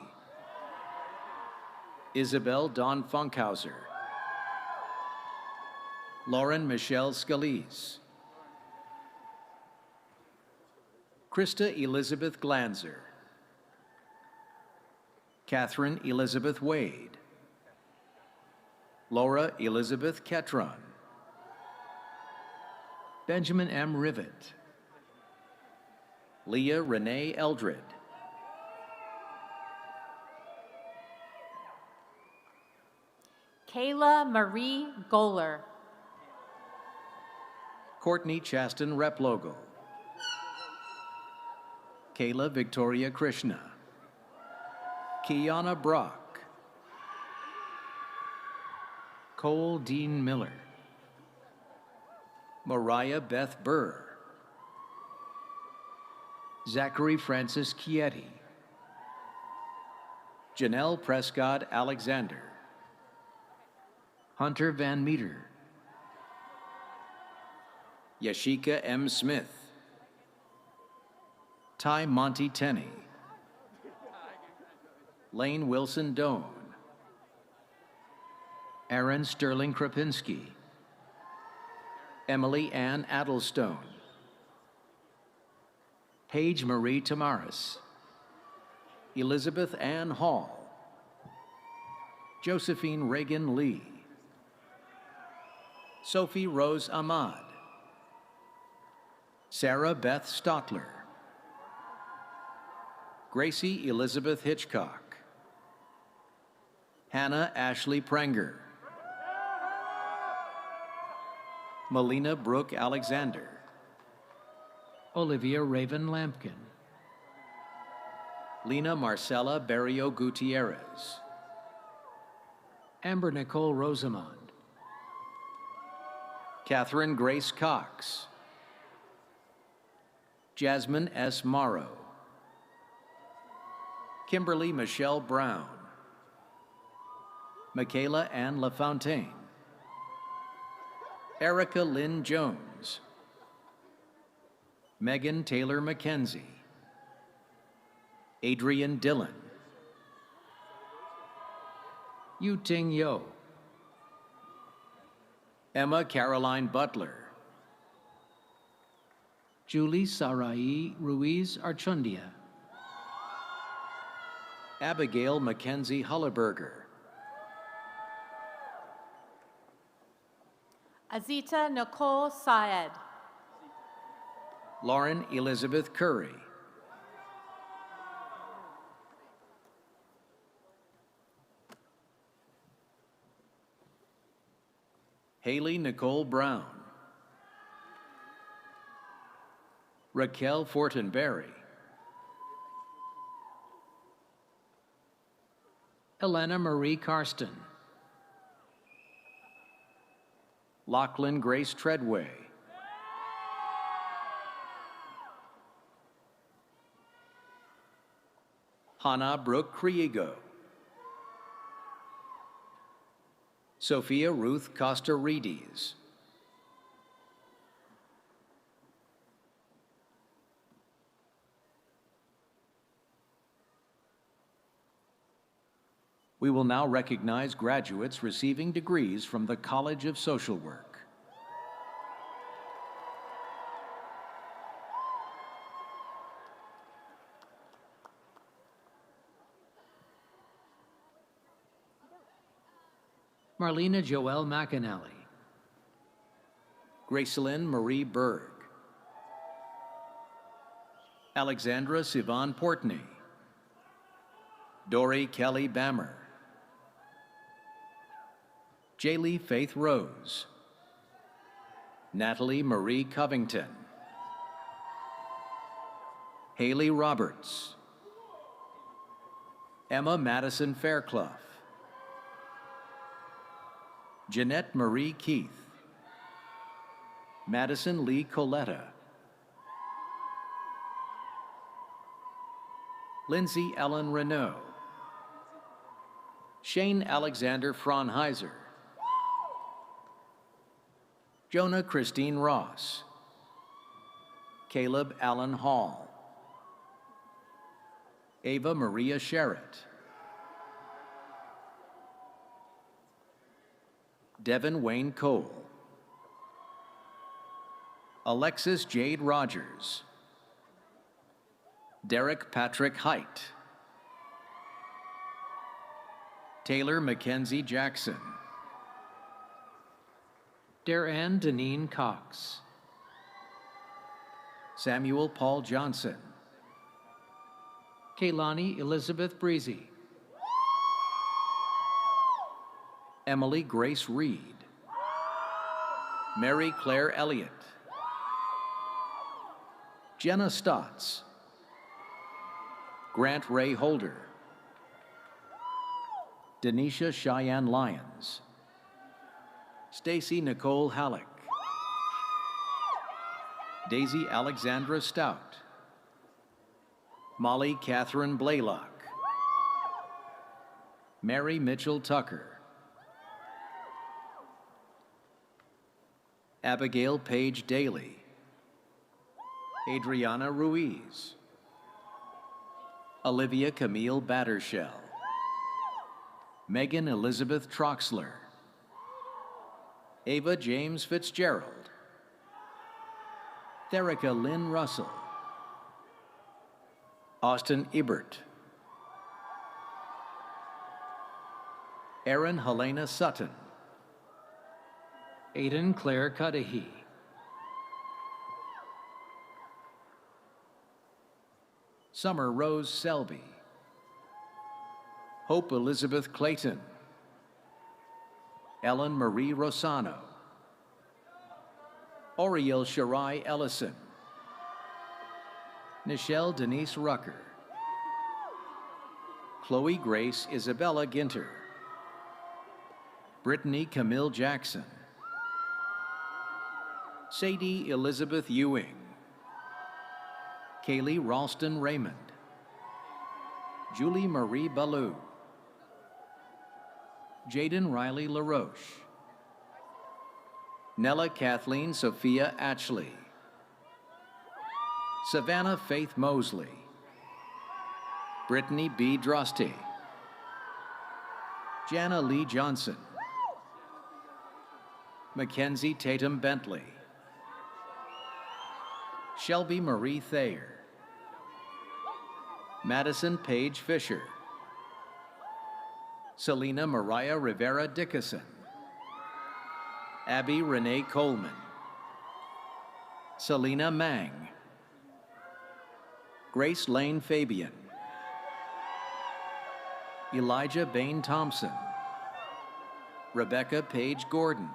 Isabel Dawn Funkhauser, Lauren Michelle Scalise, Krista Elizabeth Glanzer, Catherine Elizabeth Wade, Laura Elizabeth Ketron, Benjamin M. Rivet, Leah Renee Eldred, Kayla Marie Goller, Courtney Chaston Replogle, Kayla Victoria Krishna, Kiana Brock, Cole Dean Miller, Mariah Beth Burr, Zachary Francis Chieti, Janelle Prescott Alexander, Hunter Van Meter, Yashika M. Smith, Ty Monty Tenney, Lane Wilson Doan, Aaron Sterling Krapinski, Emily Ann Addlestone, Paige Marie Tamaris, Elizabeth Ann Hall, Josephine Reagan Lee, Sophie Rose Ahmad, Sarah Beth Stotler, Gracie Elizabeth Hitchcock, Hannah Ashley Prenger, Melina Brooke Alexander, Olivia Raven Lampkin, Lena Marcela Barrio Gutierrez, Amber Nicole Rosamond, Catherine Grace Cox, Jasmine S. Morrow, Kimberly Michelle Brown, Michaela Ann LaFontaine, Erica Lynn Jones, Megan Taylor McKenzie, Adrian Dillon, Yu Ting Yo, Emma Caroline Butler, Julie Sarai Ruiz Archundia, Abigail Mackenzie Hulleberger, Azita Nicole Syed, Lauren Elizabeth Curry, Haley Nicole Brown, Raquel Fortenberry, Elena Marie Karsten, Lachlan Grace Treadway, Hannah Brooke Kriego, Sophia Ruth Costa-Reedies, we will now recognize graduates receiving degrees from the College of Social Work. Marlena Joelle McAnally, Gracelyn Marie Berg, Alexandra Sivan Portney, Dory Kelly Bammer, Jaylee Faith Rose, Natalie Marie Covington, Haley Roberts, Emma Madison Fairclough, Jeanette Marie Keith, Madison Lee Coletta, Lindsay Ellen Renault, Shane Alexander Fraunheiser, Jonah Christine Ross, Caleb Allen Hall, Ava Maria Sherritt, Devin Wayne Cole, Alexis Jade Rogers, Derek Patrick Height, Taylor Mackenzie Jackson, Dar'Ann Deneen Cox, Samuel Paul Johnson, Kaylani Elizabeth Breezy, Emily Grace Reed, Mary Claire Elliott, Jenna Stotts, Grant Ray Holder, Denisha Cheyenne Lyons, Stacy Nicole Halleck, Daisy Alexandra Stout, Molly Catherine Blaylock, Mary Mitchell Tucker, Abigail Page Daly, Adriana Ruiz, Olivia Camille Battershell, Megan Elizabeth Troxler, Ava James Fitzgerald, Therica Lynn Russell, Austin Ebert, Erin Helena Sutton, Aiden Claire Cudahy, Summer Rose Selby, Hope Elizabeth Clayton, Ellen Marie Rosano, Oriel Shirai Ellison, Nichelle Denise Rucker, Chloe Grace Isabella Ginter, Brittany Camille Jackson, Sadie Elizabeth Ewing, Kaylee Ralston Raymond, Julie Marie Ballou, Jaden Riley LaRoche, Nella Kathleen Sophia Atchley, Savannah Faith Mosley, Brittany B. Drosty, Jana Lee Johnson, Mackenzie Tatum Bentley, Shelby Marie Thayer, Madison Paige Fisher, Selena Mariah Rivera Dickinson, Abby Renee Coleman, Selena Mang, Grace Lane Fabian, Elijah Bain Thompson, Rebecca Page Gordon,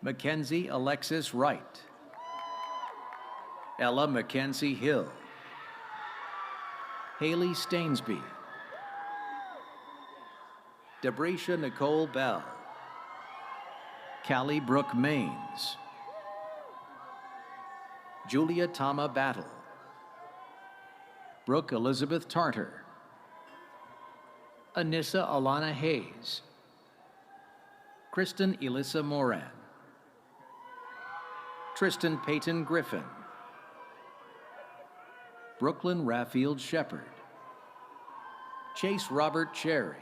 Mackenzie Alexis Wright, Ella Mackenzie Hill, Haley Stainsby, Debrecia Nicole Bell, Callie Brooke Maines, Julia Tama Battle, Brooke Elizabeth Tartar. Anissa Alana Hayes. Kristen Elissa Moran. Tristan Peyton Griffin. Brooklyn Raffield Shepard. Chase Robert Cherry.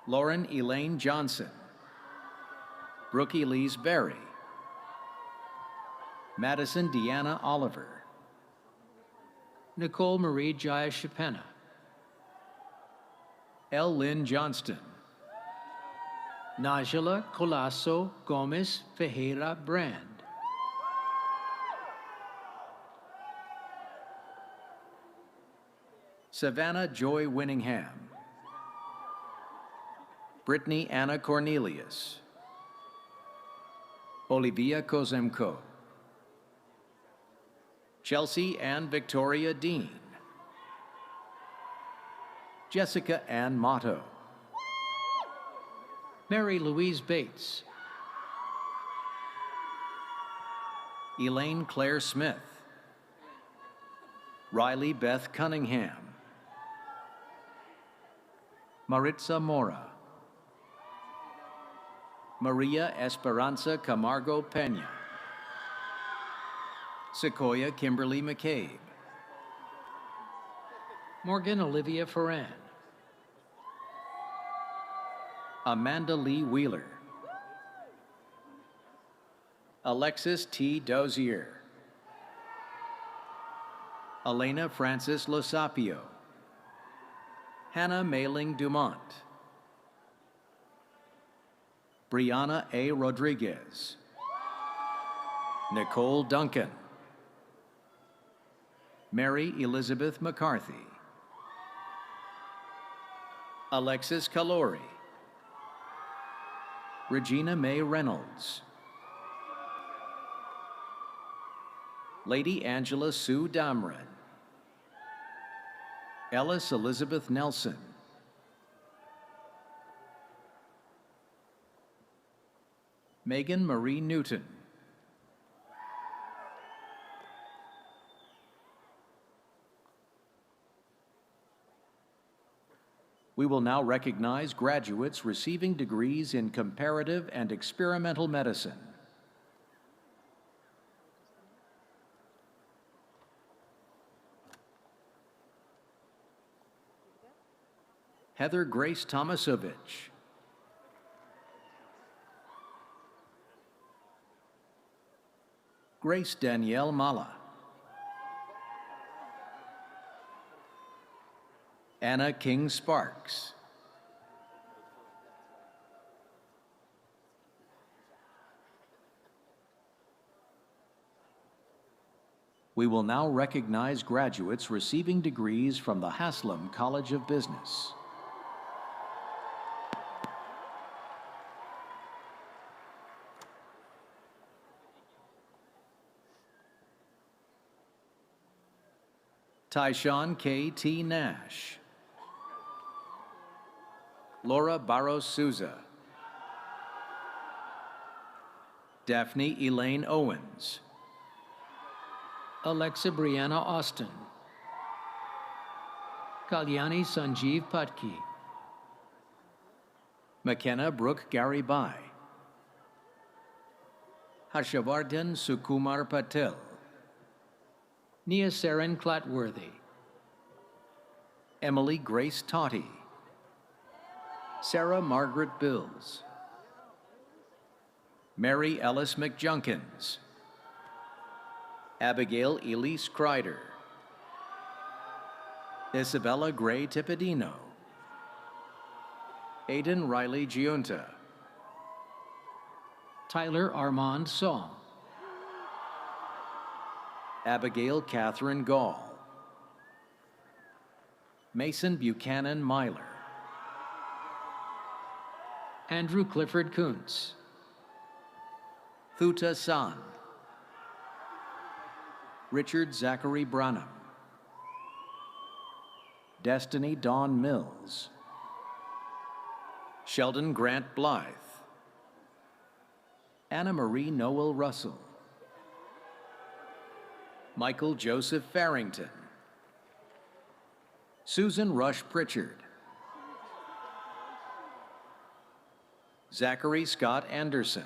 Lauren Elaine Johnson. Brooke Elise Berry. Madison Deanna Oliver. Nicole Marie Jayashapena. L. Lynn Johnston. Najala Colasso Gomez Ferreira Brand. Savannah Joy Winningham. Brittany Anna Cornelius. Olivia Kozemko. Chelsea Ann Victoria Dean. Jessica Ann Motto. Mary Louise Bates. Elaine Claire Smith. Riley Beth Cunningham. Maritza Mora. Maria Esperanza Camargo Pena. Sequoia Kimberly McCabe. Morgan Olivia Ferran. Amanda Lee Wheeler. Alexis T. Dozier. Elena Francis Losapio. Hannah Mayling Dumont. Brianna A. Rodriguez. Nicole Duncan. Mary Elizabeth McCarthy. Alexis Calori. Regina May Reynolds. Lady Angela Sue Damron. Ellis Elizabeth Nelson. Megan Marie Newton. We will now recognize graduates receiving degrees in comparative and experimental medicine. Heather Grace Tomasovich. Grace Danielle Mala. Anna King Sparks. We will now recognize graduates receiving degrees from the Haslam College of Business. Tyshawn K. T. Nash. Laura Barros Souza. Daphne Elaine Owens. Alexa Brianna Austin. Kalyani Sanjeev Patki. McKenna Brooke Garibai. Harshavardhan Sukumar Patel. Nia Saren Clatworthy. Emily Grace Totty. Sarah Margaret Bills. Mary Ellis McJunkins. Abigail Elise Kreider. Isabella Gray Tippedino. Aidan Riley Giunta. Tyler Armand Song. Abigail Catherine Gall. Mason Buchanan Myler. Andrew Clifford Kuntz. Thuta San. Richard Zachary Branham. Destiny Dawn Mills. Sheldon Grant Blythe. Anna Marie Noel Russell. Michael Joseph Farrington. Susan Rush Pritchard. Zachary Scott Anderson.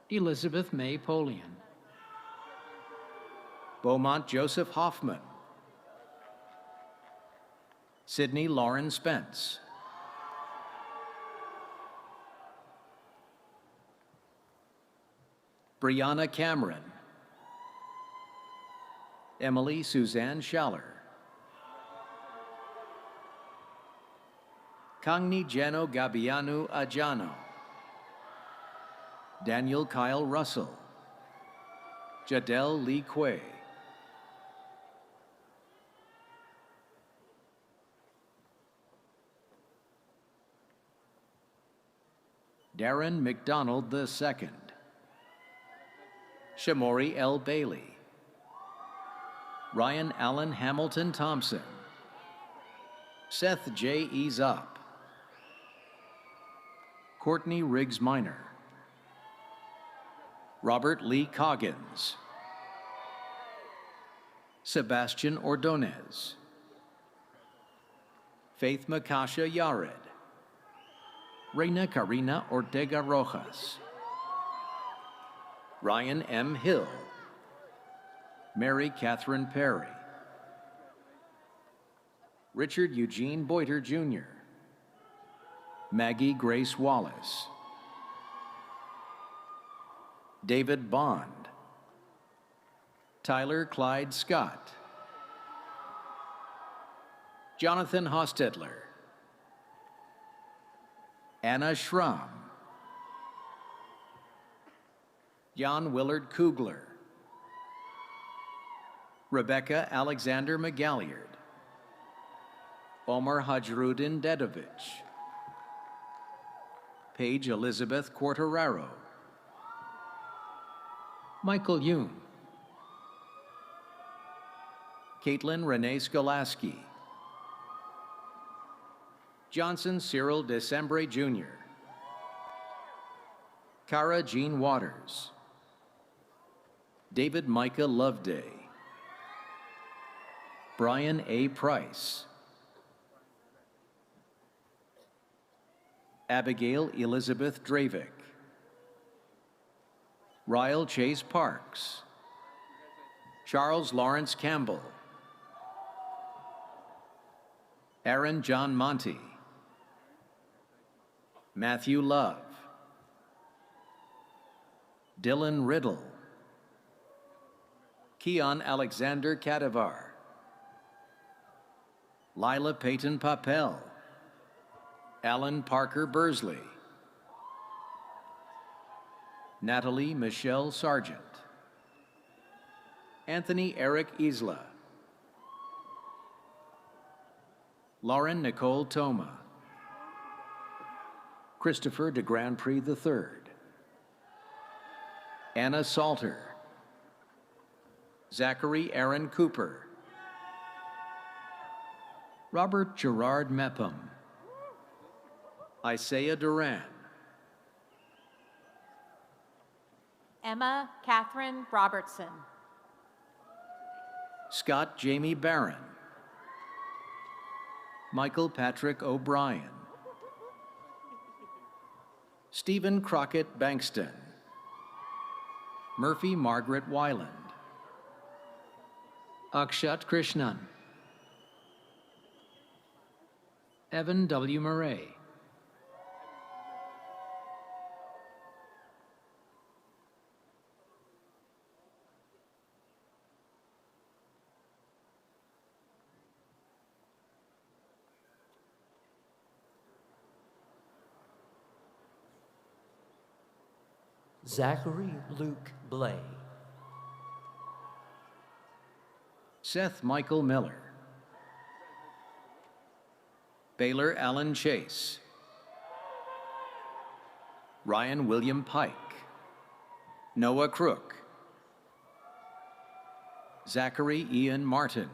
Elizabeth May Polian. Beaumont Joseph Hoffman. Sydney Lauren Spence. Brianna Cameron. Emily Suzanne Schaller. Kangni Jeno Gabianu Ajano. Daniel Kyle Russell. Jadel Lee Quay. Darren McDonald II. Shamori L. Bailey. Ryan Allen Hamilton Thompson. Seth J. Ezop. Courtney Riggs Minor. Robert Lee Coggins. Sebastian Ordonez. Faith Makasha Yared. Reina Karina Ortega Rojas. Ryan M. Hill. Mary Catherine Perry. Richard Eugene Boiter Jr. Maggie Grace Wallace. David Bond. Tyler Clyde Scott. Jonathan Hostetler. Anna Schramm. Jan Willard Kugler. Rebecca Alexander McGalliard. Omar Hajrudin Dedovich. Paige Elizabeth Quartararo. Michael Yoon. Caitlin Renee Skolaski. Johnson Cyril Decembre Jr. Cara Jean Waters. David Micah Loveday. Brian A. Price. Abigail Elizabeth Dravik. Ryle Chase Parks. Charles Lawrence Campbell. Aaron John Monty. Matthew Love. Dylan Riddle. Keon Alexander Kadivar. Lila Peyton Papel. Alan Parker Bursley. Natalie Michelle Sargent. Anthony Eric Isla. Lauren Nicole Toma. Christopher de Grand Prix III. Anna Salter. Zachary Aaron Cooper. Robert Gerard Mepham. Isaiah Duran. Emma Catherine Robertson. Scott Jamie Barron. Michael Patrick O'Brien. Stephen Crockett Bankston. Murphy Margaret Weiland. Akshat Krishnan. Evan W. Murray. Zachary Luke Blay. Seth Michael Miller. Baylor Allen Chase. Ryan William Pike. Noah Crook. Zachary Ian Martin.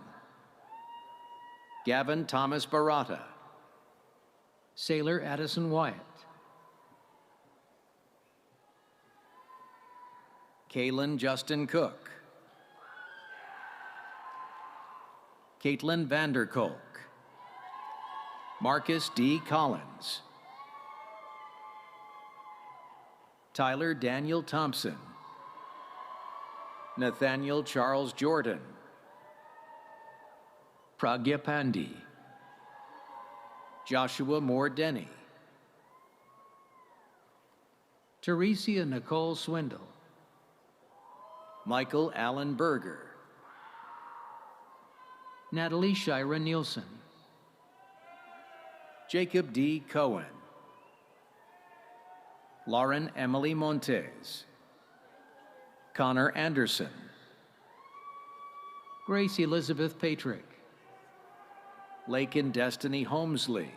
Gavin Thomas Barata. Sailor Addison Wyatt. Kalen Justin Cook. Caitlin Vanderkolk, Marcus D. Collins, Tyler Daniel Thompson, Nathaniel Charles Jordan, Pragya Pandi, Joshua Moore Denny, Teresia Nicole Swindle, Michael Allen Berger, Natalie Shira Nielsen, Jacob D. Cohen, Lauren Emily Montes, Connor Anderson, Grace Elizabeth Patrick, Lakin Destiny Holmesley,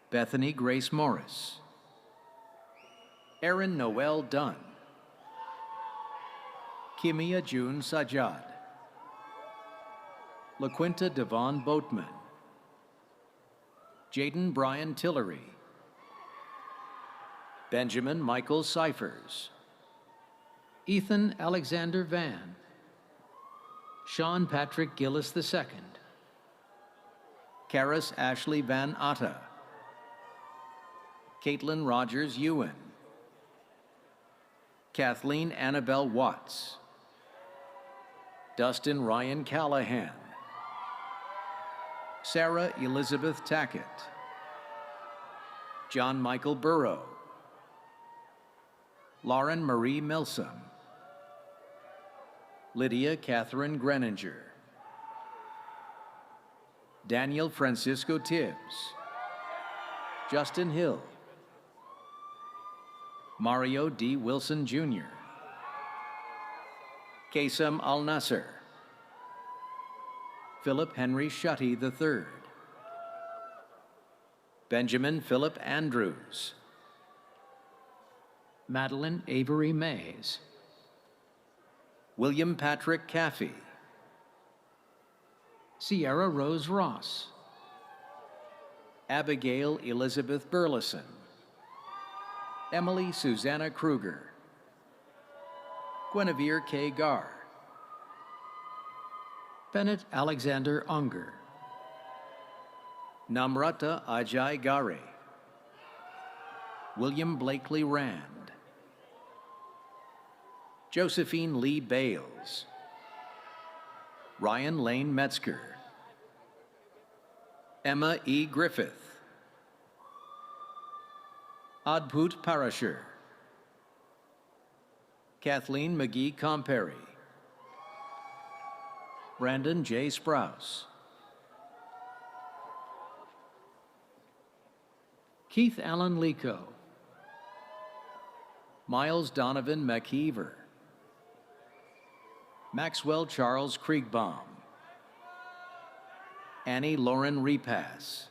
Bethany Grace Morris, Erin Noel Dunn, Kimia June Sajad, LaQuinta Devon Boatman, Jaden Brian Tillery, Benjamin Michael Cyphers, Ethan Alexander Van, Sean Patrick Gillis II, Karis Ashley Van Atta, Caitlin Rogers Ewan, Kathleen Annabelle Watts, Dustin Ryan Callahan, Sarah Elizabeth Tackett, John Michael Burrow, Lauren Marie Milsom, Lydia Catherine Greninger, Daniel Francisco Tibbs, Justin Hill, Mario D. Wilson Jr., Kasem Al Nasser, Philip Henry Shutty III, Benjamin Philip Andrews, Madeline Avery Mays, William Patrick Caffey, Sierra Rose Ross, Abigail Elizabeth Burleson, Emily Susanna Kruger, Guinevere K. Garr, Bennett Alexander Unger, Namrata Ajay Gare, William Blakely Rand, Josephine Lee Bales, Ryan Lane Metzger, Emma E. Griffith, Adput Parashar, Kathleen McGee Comperi, Brandon J. Sprouse, Keith Allen Lico, Miles Donovan McHeaver, Maxwell Charles Kriegbaum, Annie Lauren Repass,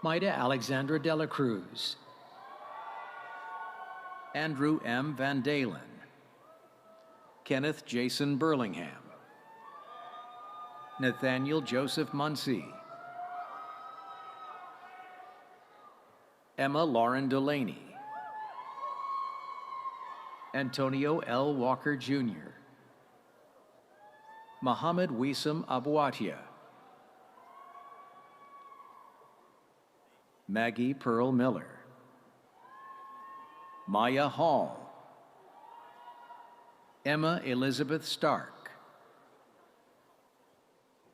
Maida Alexandra Dela Cruz, Andrew M. Van Dalen, Kenneth Jason Burlingham, Nathaniel Joseph Muncie, Emma Lauren Delaney, Antonio L. Walker Jr., Muhammad Wisam Abouatia, Maggie Pearl Miller, Maya Hall, Emma Elizabeth Stark,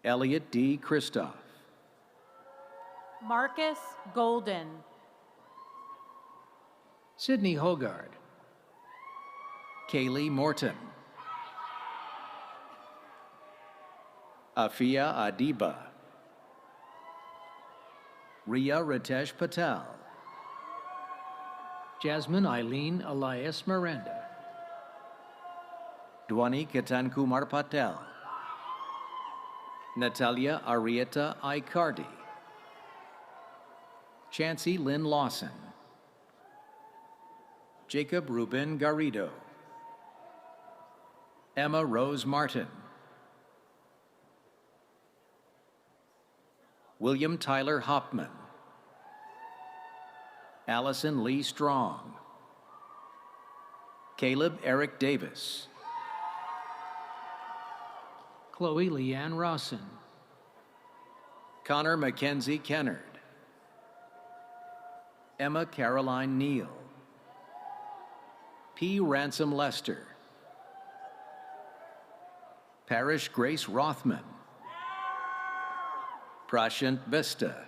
Elliot D. Christoph, Marcus Golden, Sydney Hogard, Kaylee Morton, Afia Adiba, Ria Ritesh Patel, Jasmine Eileen Elias Miranda, Dwani Ketan Kumar Patel, Natalia Arieta Icardi, Chancey Lynn Lawson, Jacob Ruben Garrido, Emma Rose Martin, William Tyler Hopman, Allison Lee Strong, Caleb Eric Davis, Chloe Leanne Rawson, Connor Mackenzie Kennard, Emma Caroline Neal, P. Ransom Lester, Parish Grace Rothman, Prashant Vista,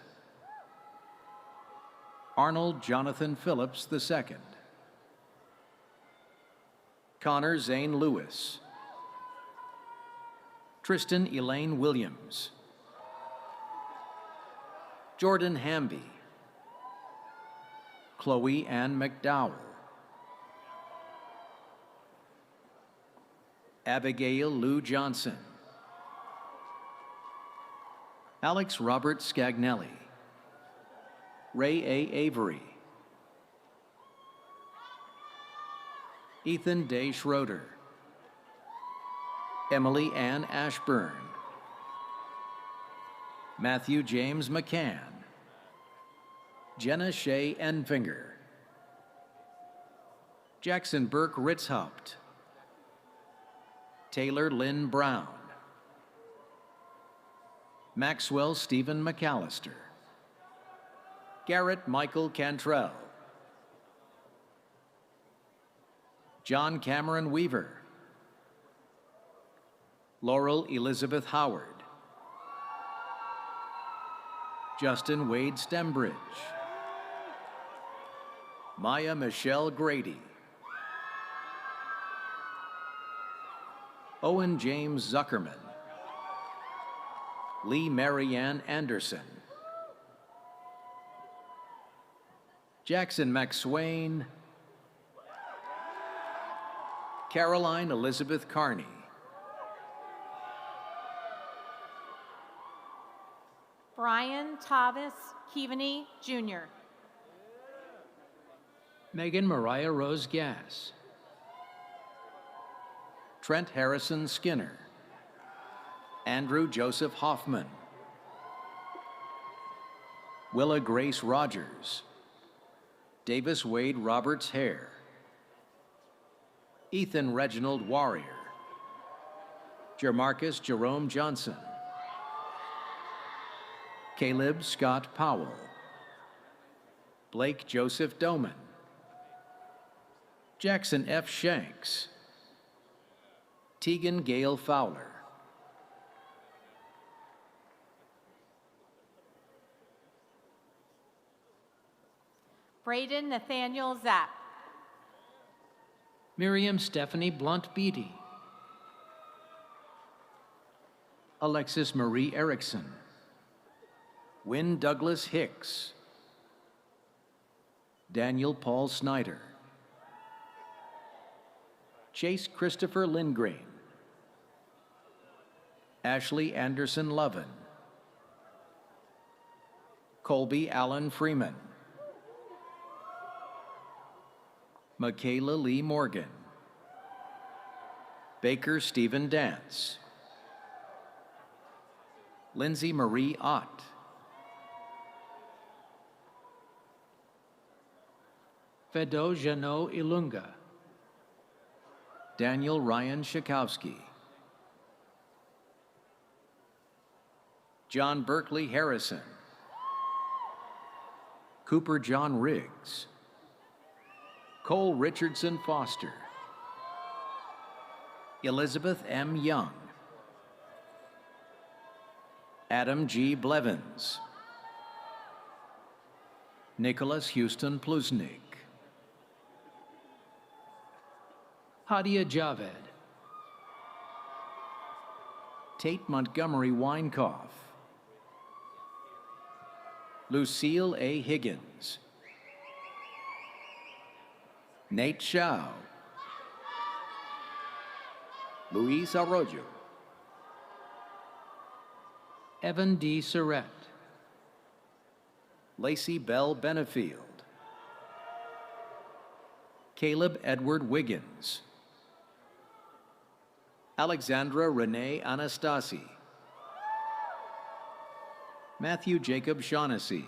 Arnold Jonathan Phillips II, Connor Zane Lewis, Tristan Elaine Williams, Jordan Hamby, Chloe Ann McDowell, Abigail Lou Johnson, Alex Robert Scagnelli, Ray A. Avery, Ethan Day Schroeder, Emily Ann Ashburn, Matthew James McCann, Jenna Shea Enfinger, Jackson Burke Ritzhaupt, Taylor Lynn Brown, Maxwell Stephen McAllister, Garrett Michael Cantrell, John Cameron Weaver, Laurel Elizabeth Howard, Justin Wade Stembridge, Maya Michelle Grady, Owen James Zuckerman, Lee Marianne Anderson, Jackson McSwain, Caroline Elizabeth Carney, Brian Thomas Keaveney, Jr., Megan Mariah Rose Gass, Trent Harrison Skinner, Andrew Joseph Hoffman, Willa Grace Rogers, Davis Wade Roberts Hare, Ethan Reginald Warrior, Jermarcus Jerome Johnson, Caleb Scott Powell, Blake Joseph Doman, Jackson F. Shanks, Tegan Gale Fowler, Braden Nathaniel Zapp, Miriam Stephanie Blunt Beatty, Alexis Marie Erickson, Wynn Douglas Hicks, Daniel Paul Snyder, Chase Christopher Lindgren, Ashley Anderson Lovin, Colby Allen Freeman, Michaela Lee Morgan, Baker Stephen Dance, Lindsay Marie Ott, Fedo Jano Ilunga, Daniel Ryan Shakowski, John Berkeley Harrison, Cooper John Riggs, Cole Richardson Foster, Elizabeth M. Young, Adam G. Blevins, Nicholas Houston Plusnik, Hadia Javed, Tate Montgomery Weinkoff, Lucille A. Higgins, Nate Shao, Luis Arroyo, Evan D. Surratt, Lacey Bell Benefield, Caleb Edward Wiggins, Alexandra Renee Anastasi, Matthew Jacob Shaughnessy,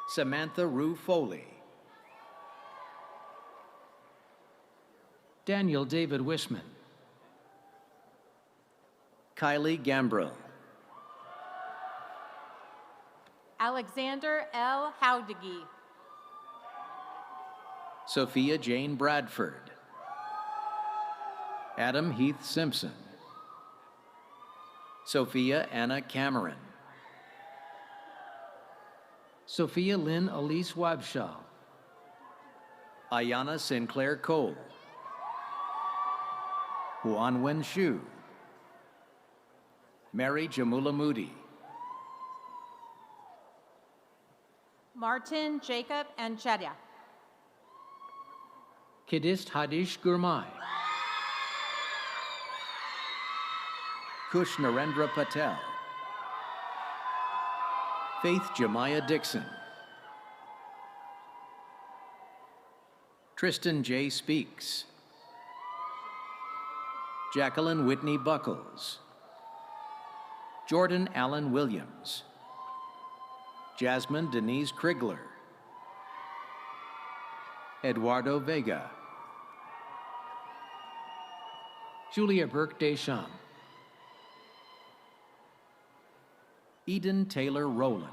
Samantha Rue Foley, Daniel David Wisman, Kylie Gambrill. Alexander L. Howdigi. Sophia Jane Bradford. Adam Heath Simpson. Sophia Anna Cameron. Sophia Lynn Elise Wabshaw. Ayana Sinclair Cole. Juan Wen Shu. Mary Jamula Moody. Martin Jacob Anchedia. Kidist Hadish Gurmai. Kush Narendra Patel. Faith Jemiah Dixon. Tristan J. Speaks. Jacqueline Whitney Buckles. Jordan Allen Williams. Jasmine Denise Krigler. Eduardo Vega. Julia Burke Deschamps. Eden Taylor Rowland.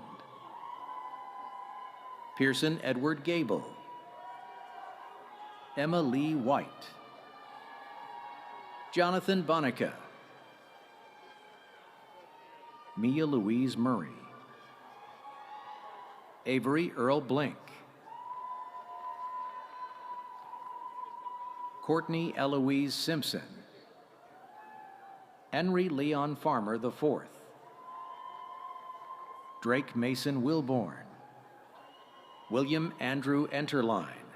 Pearson Edward Gable. Emma Lee White. Jonathan Bonica. Mia Louise Murray. Avery Earl Blink. Courtney Eloise Simpson. Henry Leon Farmer IV. Drake Mason Wilborn. William Andrew Enterline.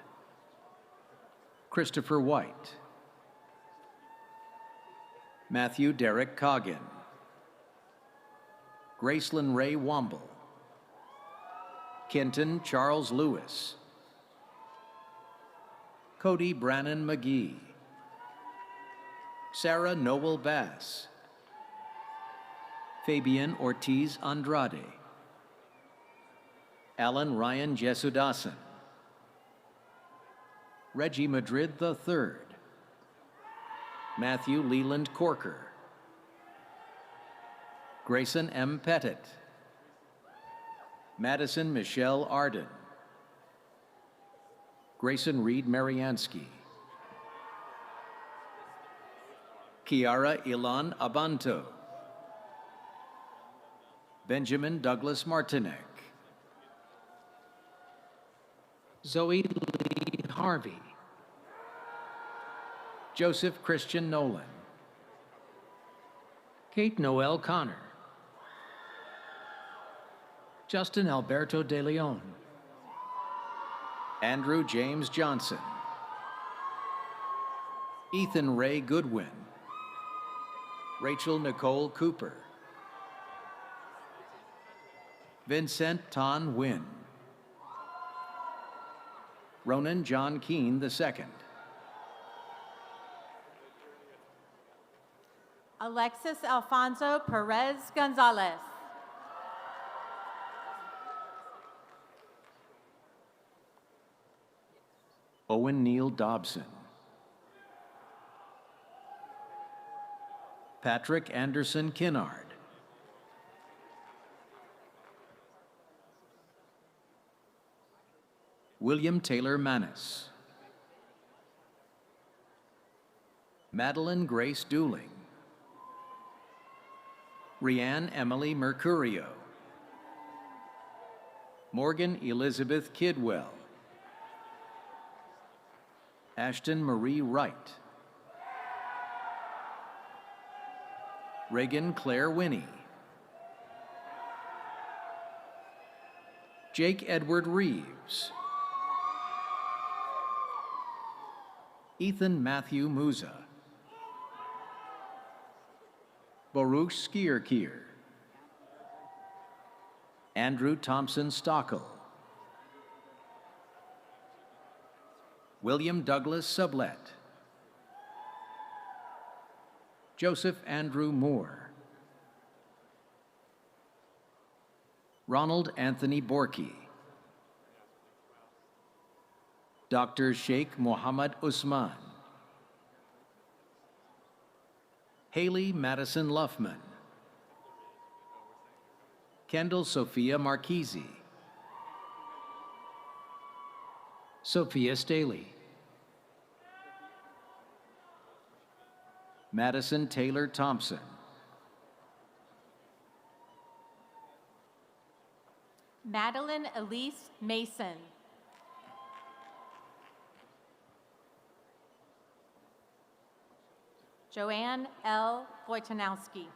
Christopher White. Matthew Derek Coggin. Gracelyn Ray Womble. Kenton Charles Lewis. Cody Brannon McGee. Sarah Noel Bass. Fabian Ortiz Andrade. Alan Ryan Jesudasan. Reggie Madrid III. Matthew Leland Corker. Grayson M. Pettit. Madison Michelle Arden. Grayson Reed Mariansky. Kiara Ilan Abanto. Benjamin Douglas Martinek. Zoe Lee Harvey. Joseph Christian Nolan. Kate Noel Connor. Justin Alberto De Leon. Andrew James Johnson. Ethan Ray Goodwin. Rachel Nicole Cooper. Vincent Ton Wynn. Ronan John Keene II. Alexis Alfonso Perez Gonzalez. Owen Neal Dobson. Patrick Anderson Kinnard. William Taylor Manis. Madeline Grace Dooling. Rianne Emily Mercurio. Morgan Elizabeth Kidwell. Ashton Marie Wright. Reagan Claire Winnie. Jake Edward Reeves. Ethan Matthew Musa. Baruch Skierkier. Andrew Thompson Stockel. William Douglas Sublette. Joseph Andrew Moore. Ronald Anthony Borky. Dr. Sheikh Mohammed Usman. Haley Madison Luffman, Kendall Sophia Marchese, Sophia Staley, Madison Taylor Thompson, Madeline Elise Mason, Joanne L. Wojtanowski,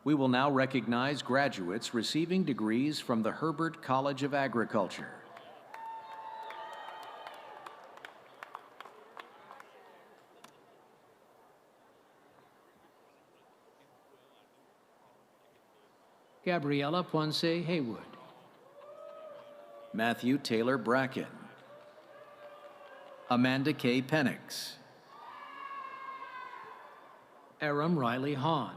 We will now recognize graduates receiving degrees from the Herbert College of Agriculture. Gabriella Ponce Haywood, Matthew Taylor Bracken, Amanda K. Penix, Aram Riley Hahn,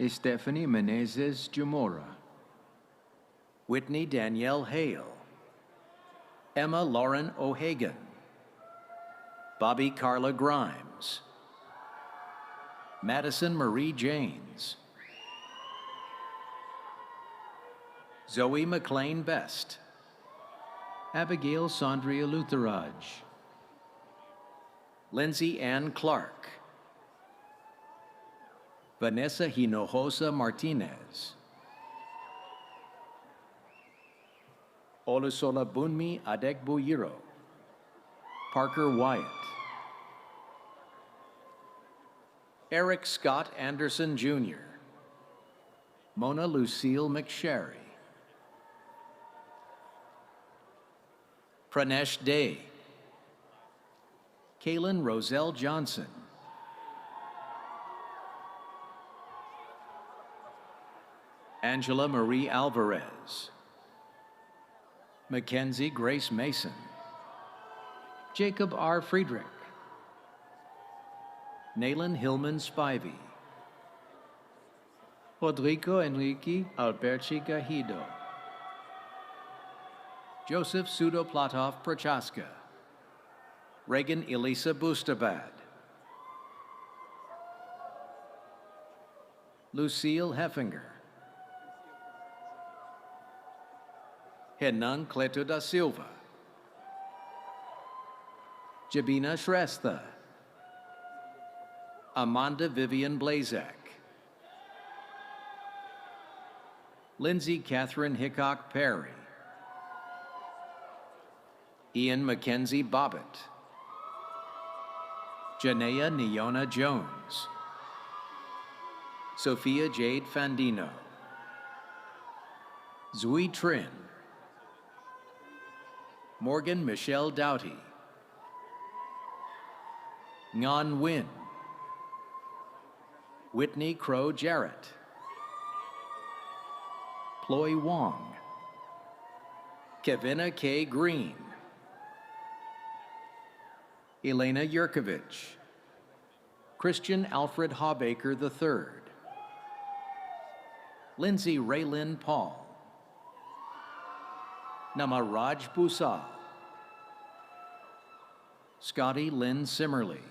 Stephanie Menezes Jamora, Whitney Danielle Hale, Emma Lauren O'Hagan, Bobby Carla Grimes, Madison Marie Janes, Zoe McLean Best, Abigail Sandria Lutheraj, Lindsay Ann Clark, Vanessa Hinojosa Martinez, Olusola Bunmi Adegbuyiro, Parker Wyatt, Eric Scott Anderson Jr., Mona Lucille McSherry, Pranesh Day, Kaylin Roselle Johnson, Angela Marie Alvarez, Mackenzie Grace Mason, Jacob R. Friedrich, Naylan Hillman Spivey, Rodrigo Enrique Alberti Gajido, Joseph Pseudoplatov Prochaska, Reagan Elisa Bustabad, Lucille Heffinger, Henan Cleto da Silva, Jabina Shrestha, Amanda Vivian Blazak, Lindsay Catherine Hickok Perry, Ian Mackenzie Bobbitt, Janea Neona Jones, Sophia Jade Fandino, Zui Trin, Morgan Michelle Doughty, Ngan Win, Whitney Crow Jarrett, Ploy Wong, Kevina K. Green, Elena Yurkovich, Christian Alfred Hawbaker III, Lindsay Raylyn Paul, Namaraj Busal, Scotty Lynn Simmerly,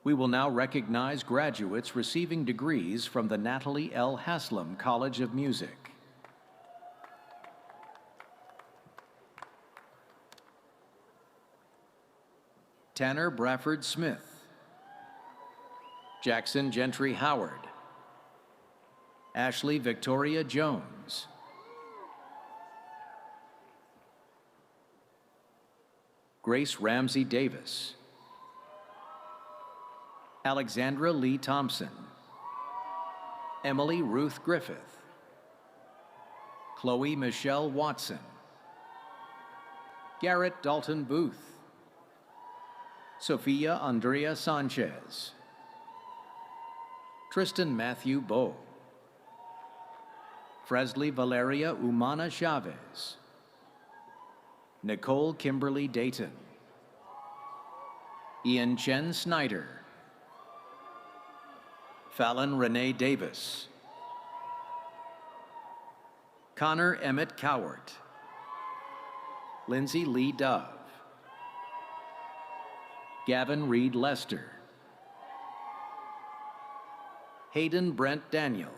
We will now recognize graduates receiving degrees from the Natalie L. Haslam College of Music. Tanner Brafford Smith, Jackson Gentry Howard, Ashley Victoria Jones, Grace Ramsey Davis, Alexandra Lee Thompson, Emily Ruth Griffith, Chloe Michelle Watson, Garrett Dalton Booth, Sophia Andrea Sanchez, Tristan Matthew Bowe, Fresley Valeria Umana Chavez, Nicole Kimberly Dayton, Ian Chen Snyder, Fallon Renee Davis, Connor Emmett Cowart, Lindsay Lee Dove, Gavin Reed Lester, Hayden Brent Daniel,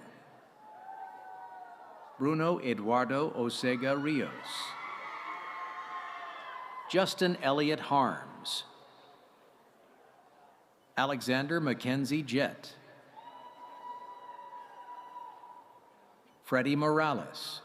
Bruno Eduardo Osega Rios, Justin Elliott Harms, Alexander Mackenzie Jett, Freddie Morales,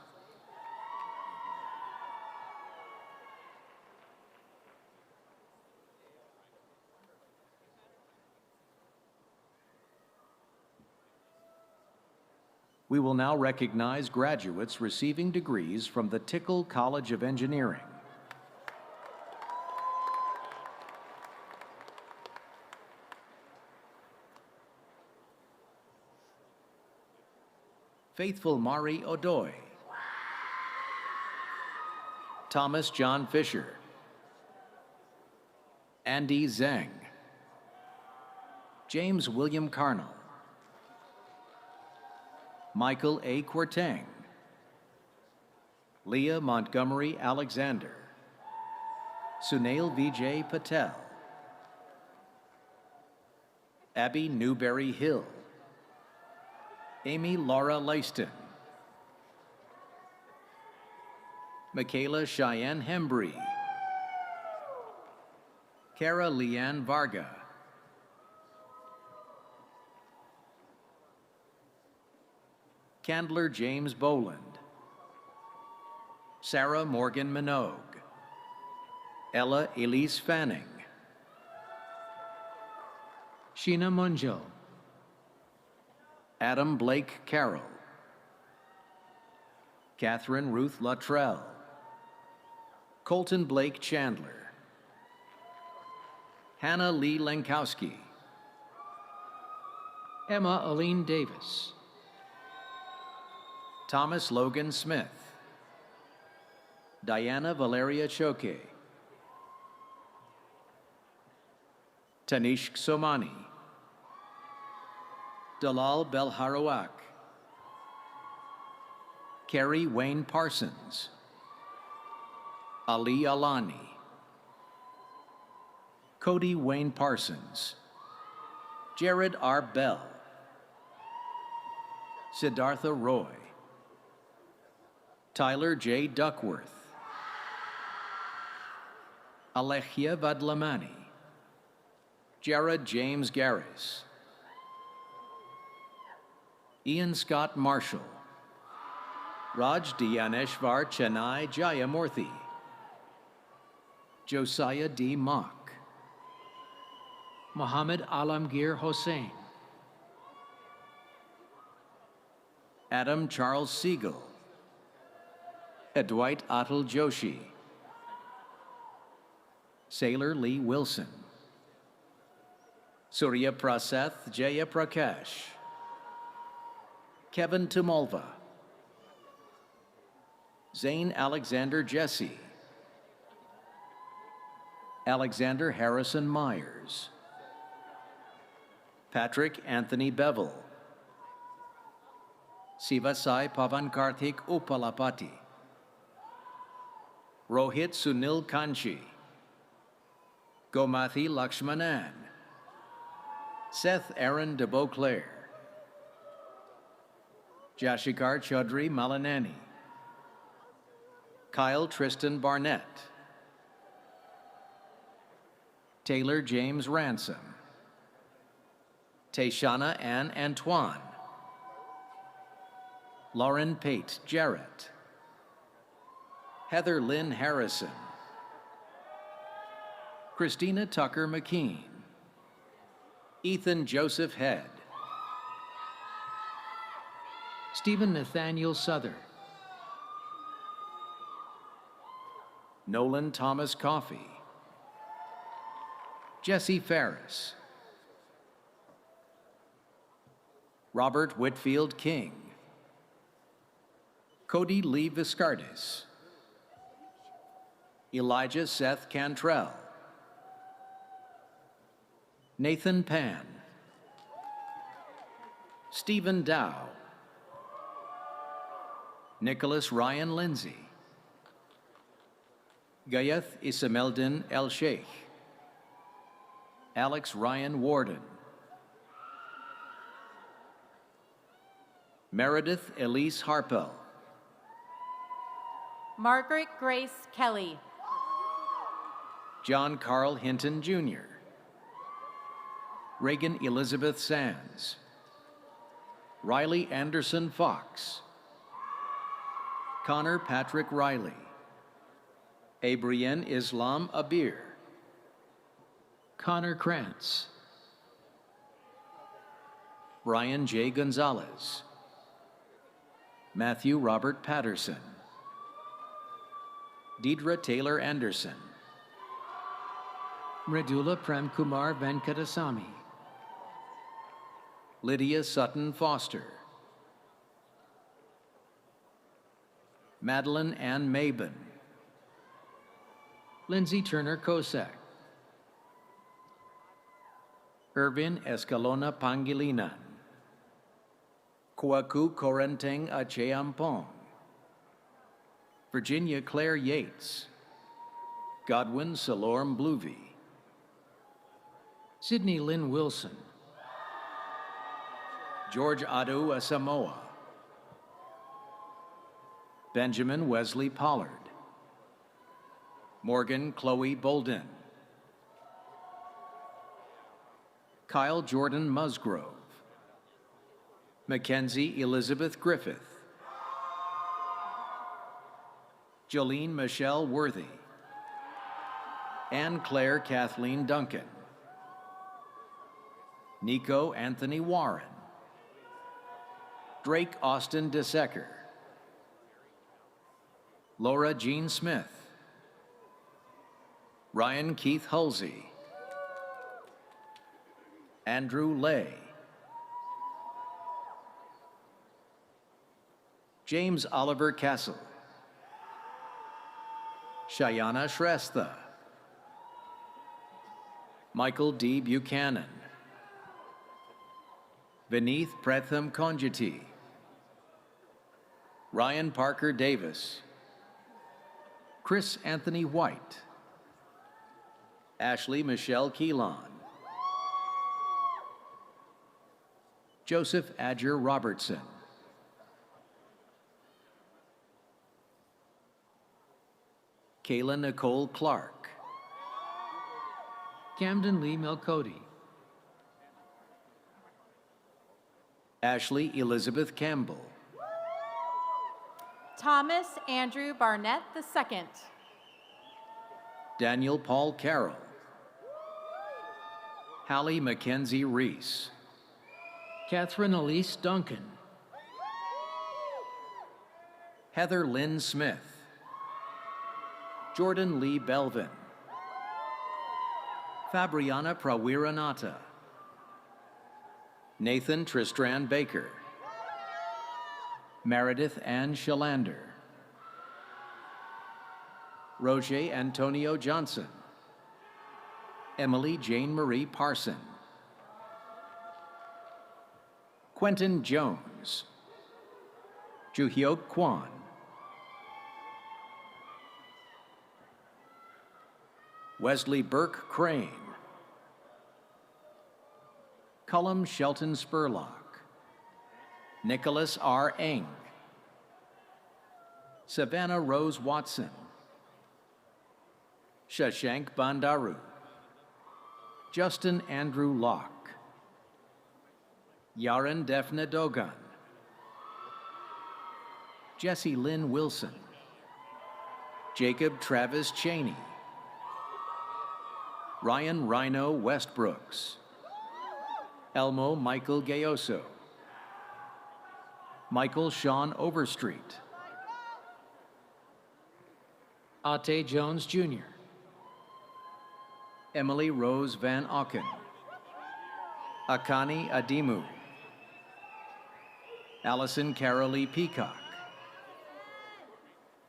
we will now recognize graduates receiving degrees from the Tickle College of Engineering. Faithful Mari Odoy, Thomas John Fisher, Andy Zhang, James William Carnell, Michael A. Quartang, Leah Montgomery Alexander, Sunail Vijay Patel, Abby Newberry Hill, Amy Laura Layston, Michaela Cheyenne Hembry, Kara Leanne Varga, Candler James Boland, Sarah Morgan Minogue, Ella Elise Fanning, Sheena Munjo, Adam Blake Carroll, Catherine Ruth Luttrell, Colton Blake Chandler, Hannah Lee Lenkowski, Emma Aline Davis, Thomas Logan Smith, Diana Valeria Choke, Tanish Somani, Dalal Belharawak, Carrie Wayne Parsons, Ali Alani, Cody Wayne Parsons, Jared R. Bell, Siddhartha Roy, Tyler J. Duckworth, Alechia Vadlamani, Jared James Garris, Ian Scott Marshall, Raj Diyaneshvar Chennai Jayamurthy, Josiah D. Mock, Muhammad Alamgir Hossein, Adam Charles Siegel, Dwight Atul Joshi, Sailor Lee Wilson, Surya Prasath Jaya Prakash, Kevin Tumulva, Zane Alexander Jesse, Alexander Harrison Myers, Patrick Anthony Bevel, Sivasai Pavankarthik Upalapati, Rohit Sunil Kanchi, Gomathi Lakshmanan, Seth Aaron de Beauclair, Jashikar Chaudhry Malanani, Kyle Tristan Barnett, Taylor James Ransom, Tayshana Ann Antoine, Lauren Pate Jarrett, Heather Lynn Harrison, Christina Tucker McKean, Ethan Joseph Head, Stephen Nathaniel Souther, Nolan Thomas Coffey, Jesse Ferris, Robert Whitfield King, Cody Lee Viscardis, Elijah Seth Cantrell, Nathan Pan, Stephen Dow, Nicholas Ryan Lindsay, Gayeth Isameldin El Sheikh, Alex Ryan Warden, Meredith Elise Harpel, Margaret Grace Kelly, John Carl Hinton Jr., Reagan Elizabeth Sands, Riley Anderson Fox, Connor Patrick Riley, Abrienne Islam Abir, Connor Krantz, Brian J. Gonzalez, Matthew Robert Patterson, Deidre Taylor Anderson, Mridula Prem Kumar Venkatasamy, Lydia Sutton Foster, Madeline Ann Mabin, Lindsay Turner Kosak, Irvin Escalona Pangilinan, Kwaku Korenteng Acheampong, Virginia Claire Yates, Godwin Salorm Bluvy, Sydney Lynn Wilson, George Adu Asamoah, Benjamin Wesley Pollard, Morgan Chloe Bolden, Kyle Jordan Musgrove, Mackenzie Elizabeth Griffith, Jolene Michelle Worthy, Anne Claire Kathleen Duncan, Nico Anthony Warren, Drake Austin DeSecker, Laura Jean Smith, Ryan Keith Hulsey, Andrew Lay, James Oliver Castle, Shayana Shrestha, Michael D. Buchanan, Vineeth Pretham Konjati, Ryan Parker Davis, Chris Anthony White, Ashley Michelle Keelan, Joseph Adger Robertson, Kayla Nicole Clark, Camden Lee Melcody, Ashley Elizabeth Campbell, Thomas Andrew Barnett II, Daniel Paul Carroll, Hallie Mackenzie Reese, Catherine Elise Duncan, Heather Lynn Smith, Jordan Lee Belvin, Fabriana Prawiranata, Nathan Tristran Baker, Meredith Ann Shalander, Roger Antonio Johnson, Emily Jane Marie Parson, Quentin Jones, Juhyok Kwan, Wesley Burke Crane, Cullum Shelton Spurlock, Nicholas R. Eng, Savannah Rose Watson, Shashank Bandaru, Justin Andrew Locke, Yaren Defna Dogan, Jesse Lynn Wilson, Jacob Travis Cheney, Ryan Rhino Westbrooks, Elmo Michael Gayoso, Michael Sean Overstreet, Ate Jones Jr., Emily Rose Van Auken, Akani Adimu, Allison Carolee Peacock,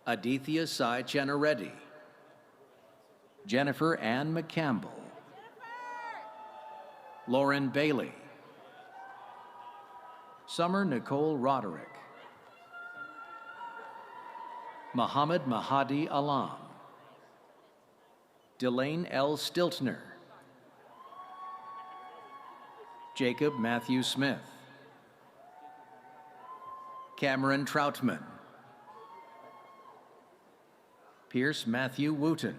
Aditya Sai Chenareddy, Jennifer Ann McCampbell, Lauren Bailey, Summer Nicole Roderick, Muhammad Mahadi Alam, Delane L. Stiltner, Jacob Matthew Smith, Cameron Troutman, Pierce Matthew Wooten,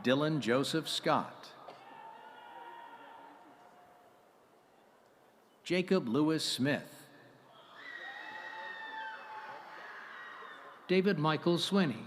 Dylan Joseph Scott, Jacob Lewis Smith, David Michael Swinney,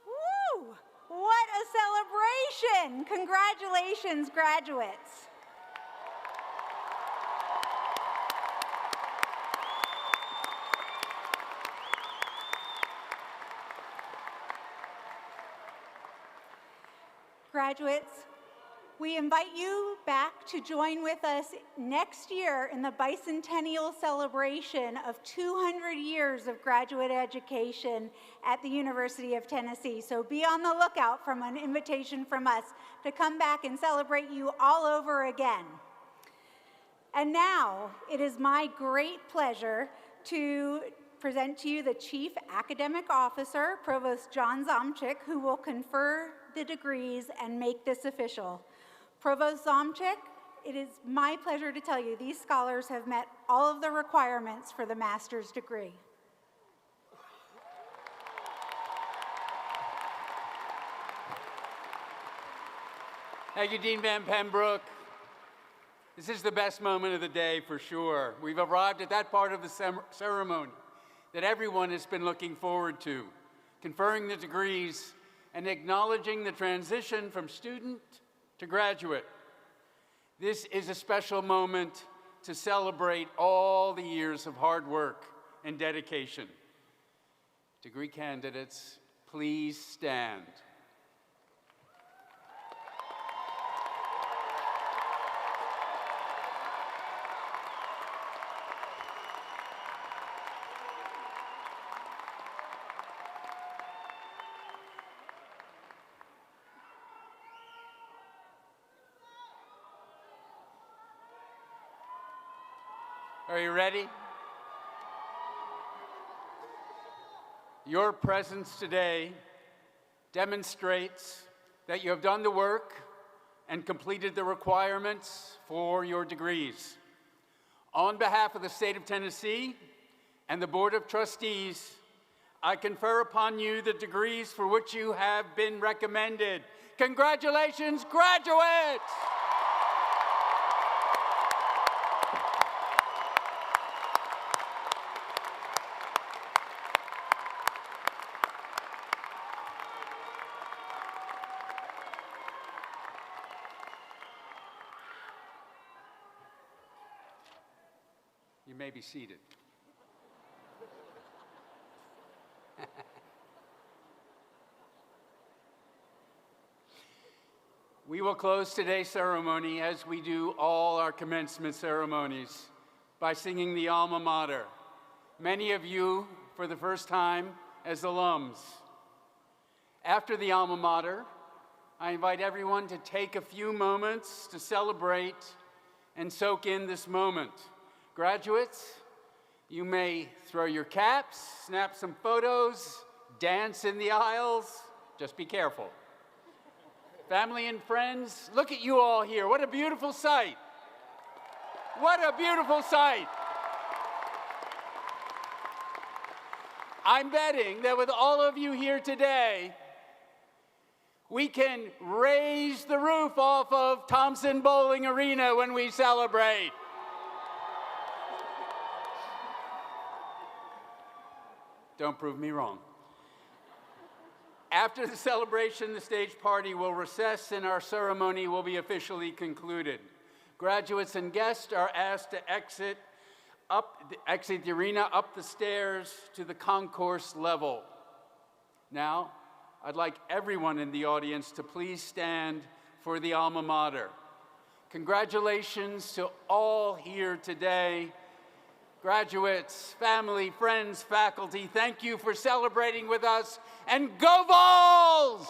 Woo! What a celebration! Congratulations, graduates. Graduates, we invite you back to join with us next year in the bicentennial celebration of 200 years of graduate education at the University of Tennessee. So be on the lookout for an invitation from us to come back and celebrate you all over again. And now it is my great pleasure to present to you the Chief Academic Officer, Provost John Zomchik, who will confer the degrees and make this official. Provost Zomchik, it is my pleasure to tell you these scholars have met all of the requirements for the master's degree. Thank you, Dean Van Pembroke. This is the best moment of the day for sure. We've arrived at that part of the ceremony that everyone has been looking forward to, conferring the degrees and acknowledging the transition from student to graduate. This is a special moment to celebrate all the years of hard work and dedication. Degree candidates, please stand. Are you ready? Your presence today demonstrates that you have done the work and completed the requirements for your degrees. On behalf of the state of Tennessee and the Board of Trustees, I confer upon you the degrees for which you have been recommended. Congratulations, graduates! You may be seated. We will close today's ceremony, as we do all our commencement ceremonies, by singing the alma mater. Many of you, for the first time, as alums. After the alma mater, I invite everyone to take a few moments to celebrate and soak in this moment. Graduates, you may throw your caps, snap some photos, dance in the aisles. Just be careful. Family and friends, look at you all here. What a beautiful sight. What a beautiful sight. I'm betting that with all of you here today, we can raise the roof off of Thompson-Boling Arena when we celebrate. Don't prove me wrong. After the celebration, the stage party will recess and our ceremony will be officially concluded. Graduates and guests are asked to exit the arena, up the stairs to the concourse level. Now, I'd like everyone in the audience to please stand for the alma mater. Congratulations to all here today. Graduates, family, friends, faculty, thank you for celebrating with us, and go Vols!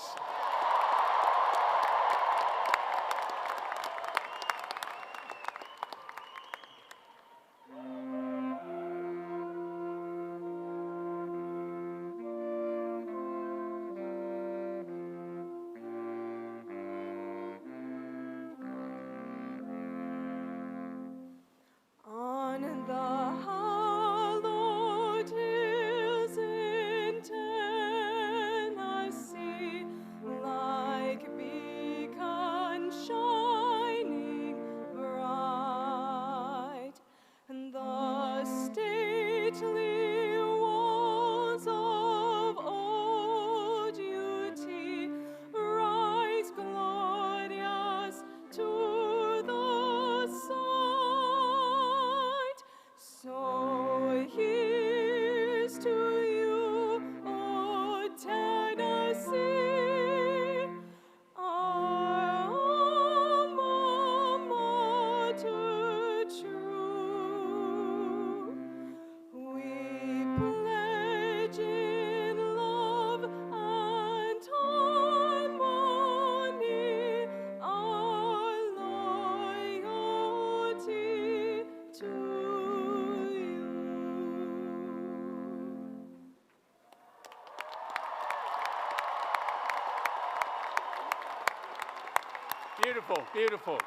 Beautiful, beautiful.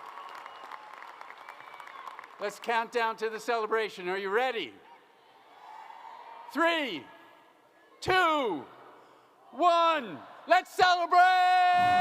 Let's count down to the celebration. Are you ready? 3, 2, 1. Let's celebrate!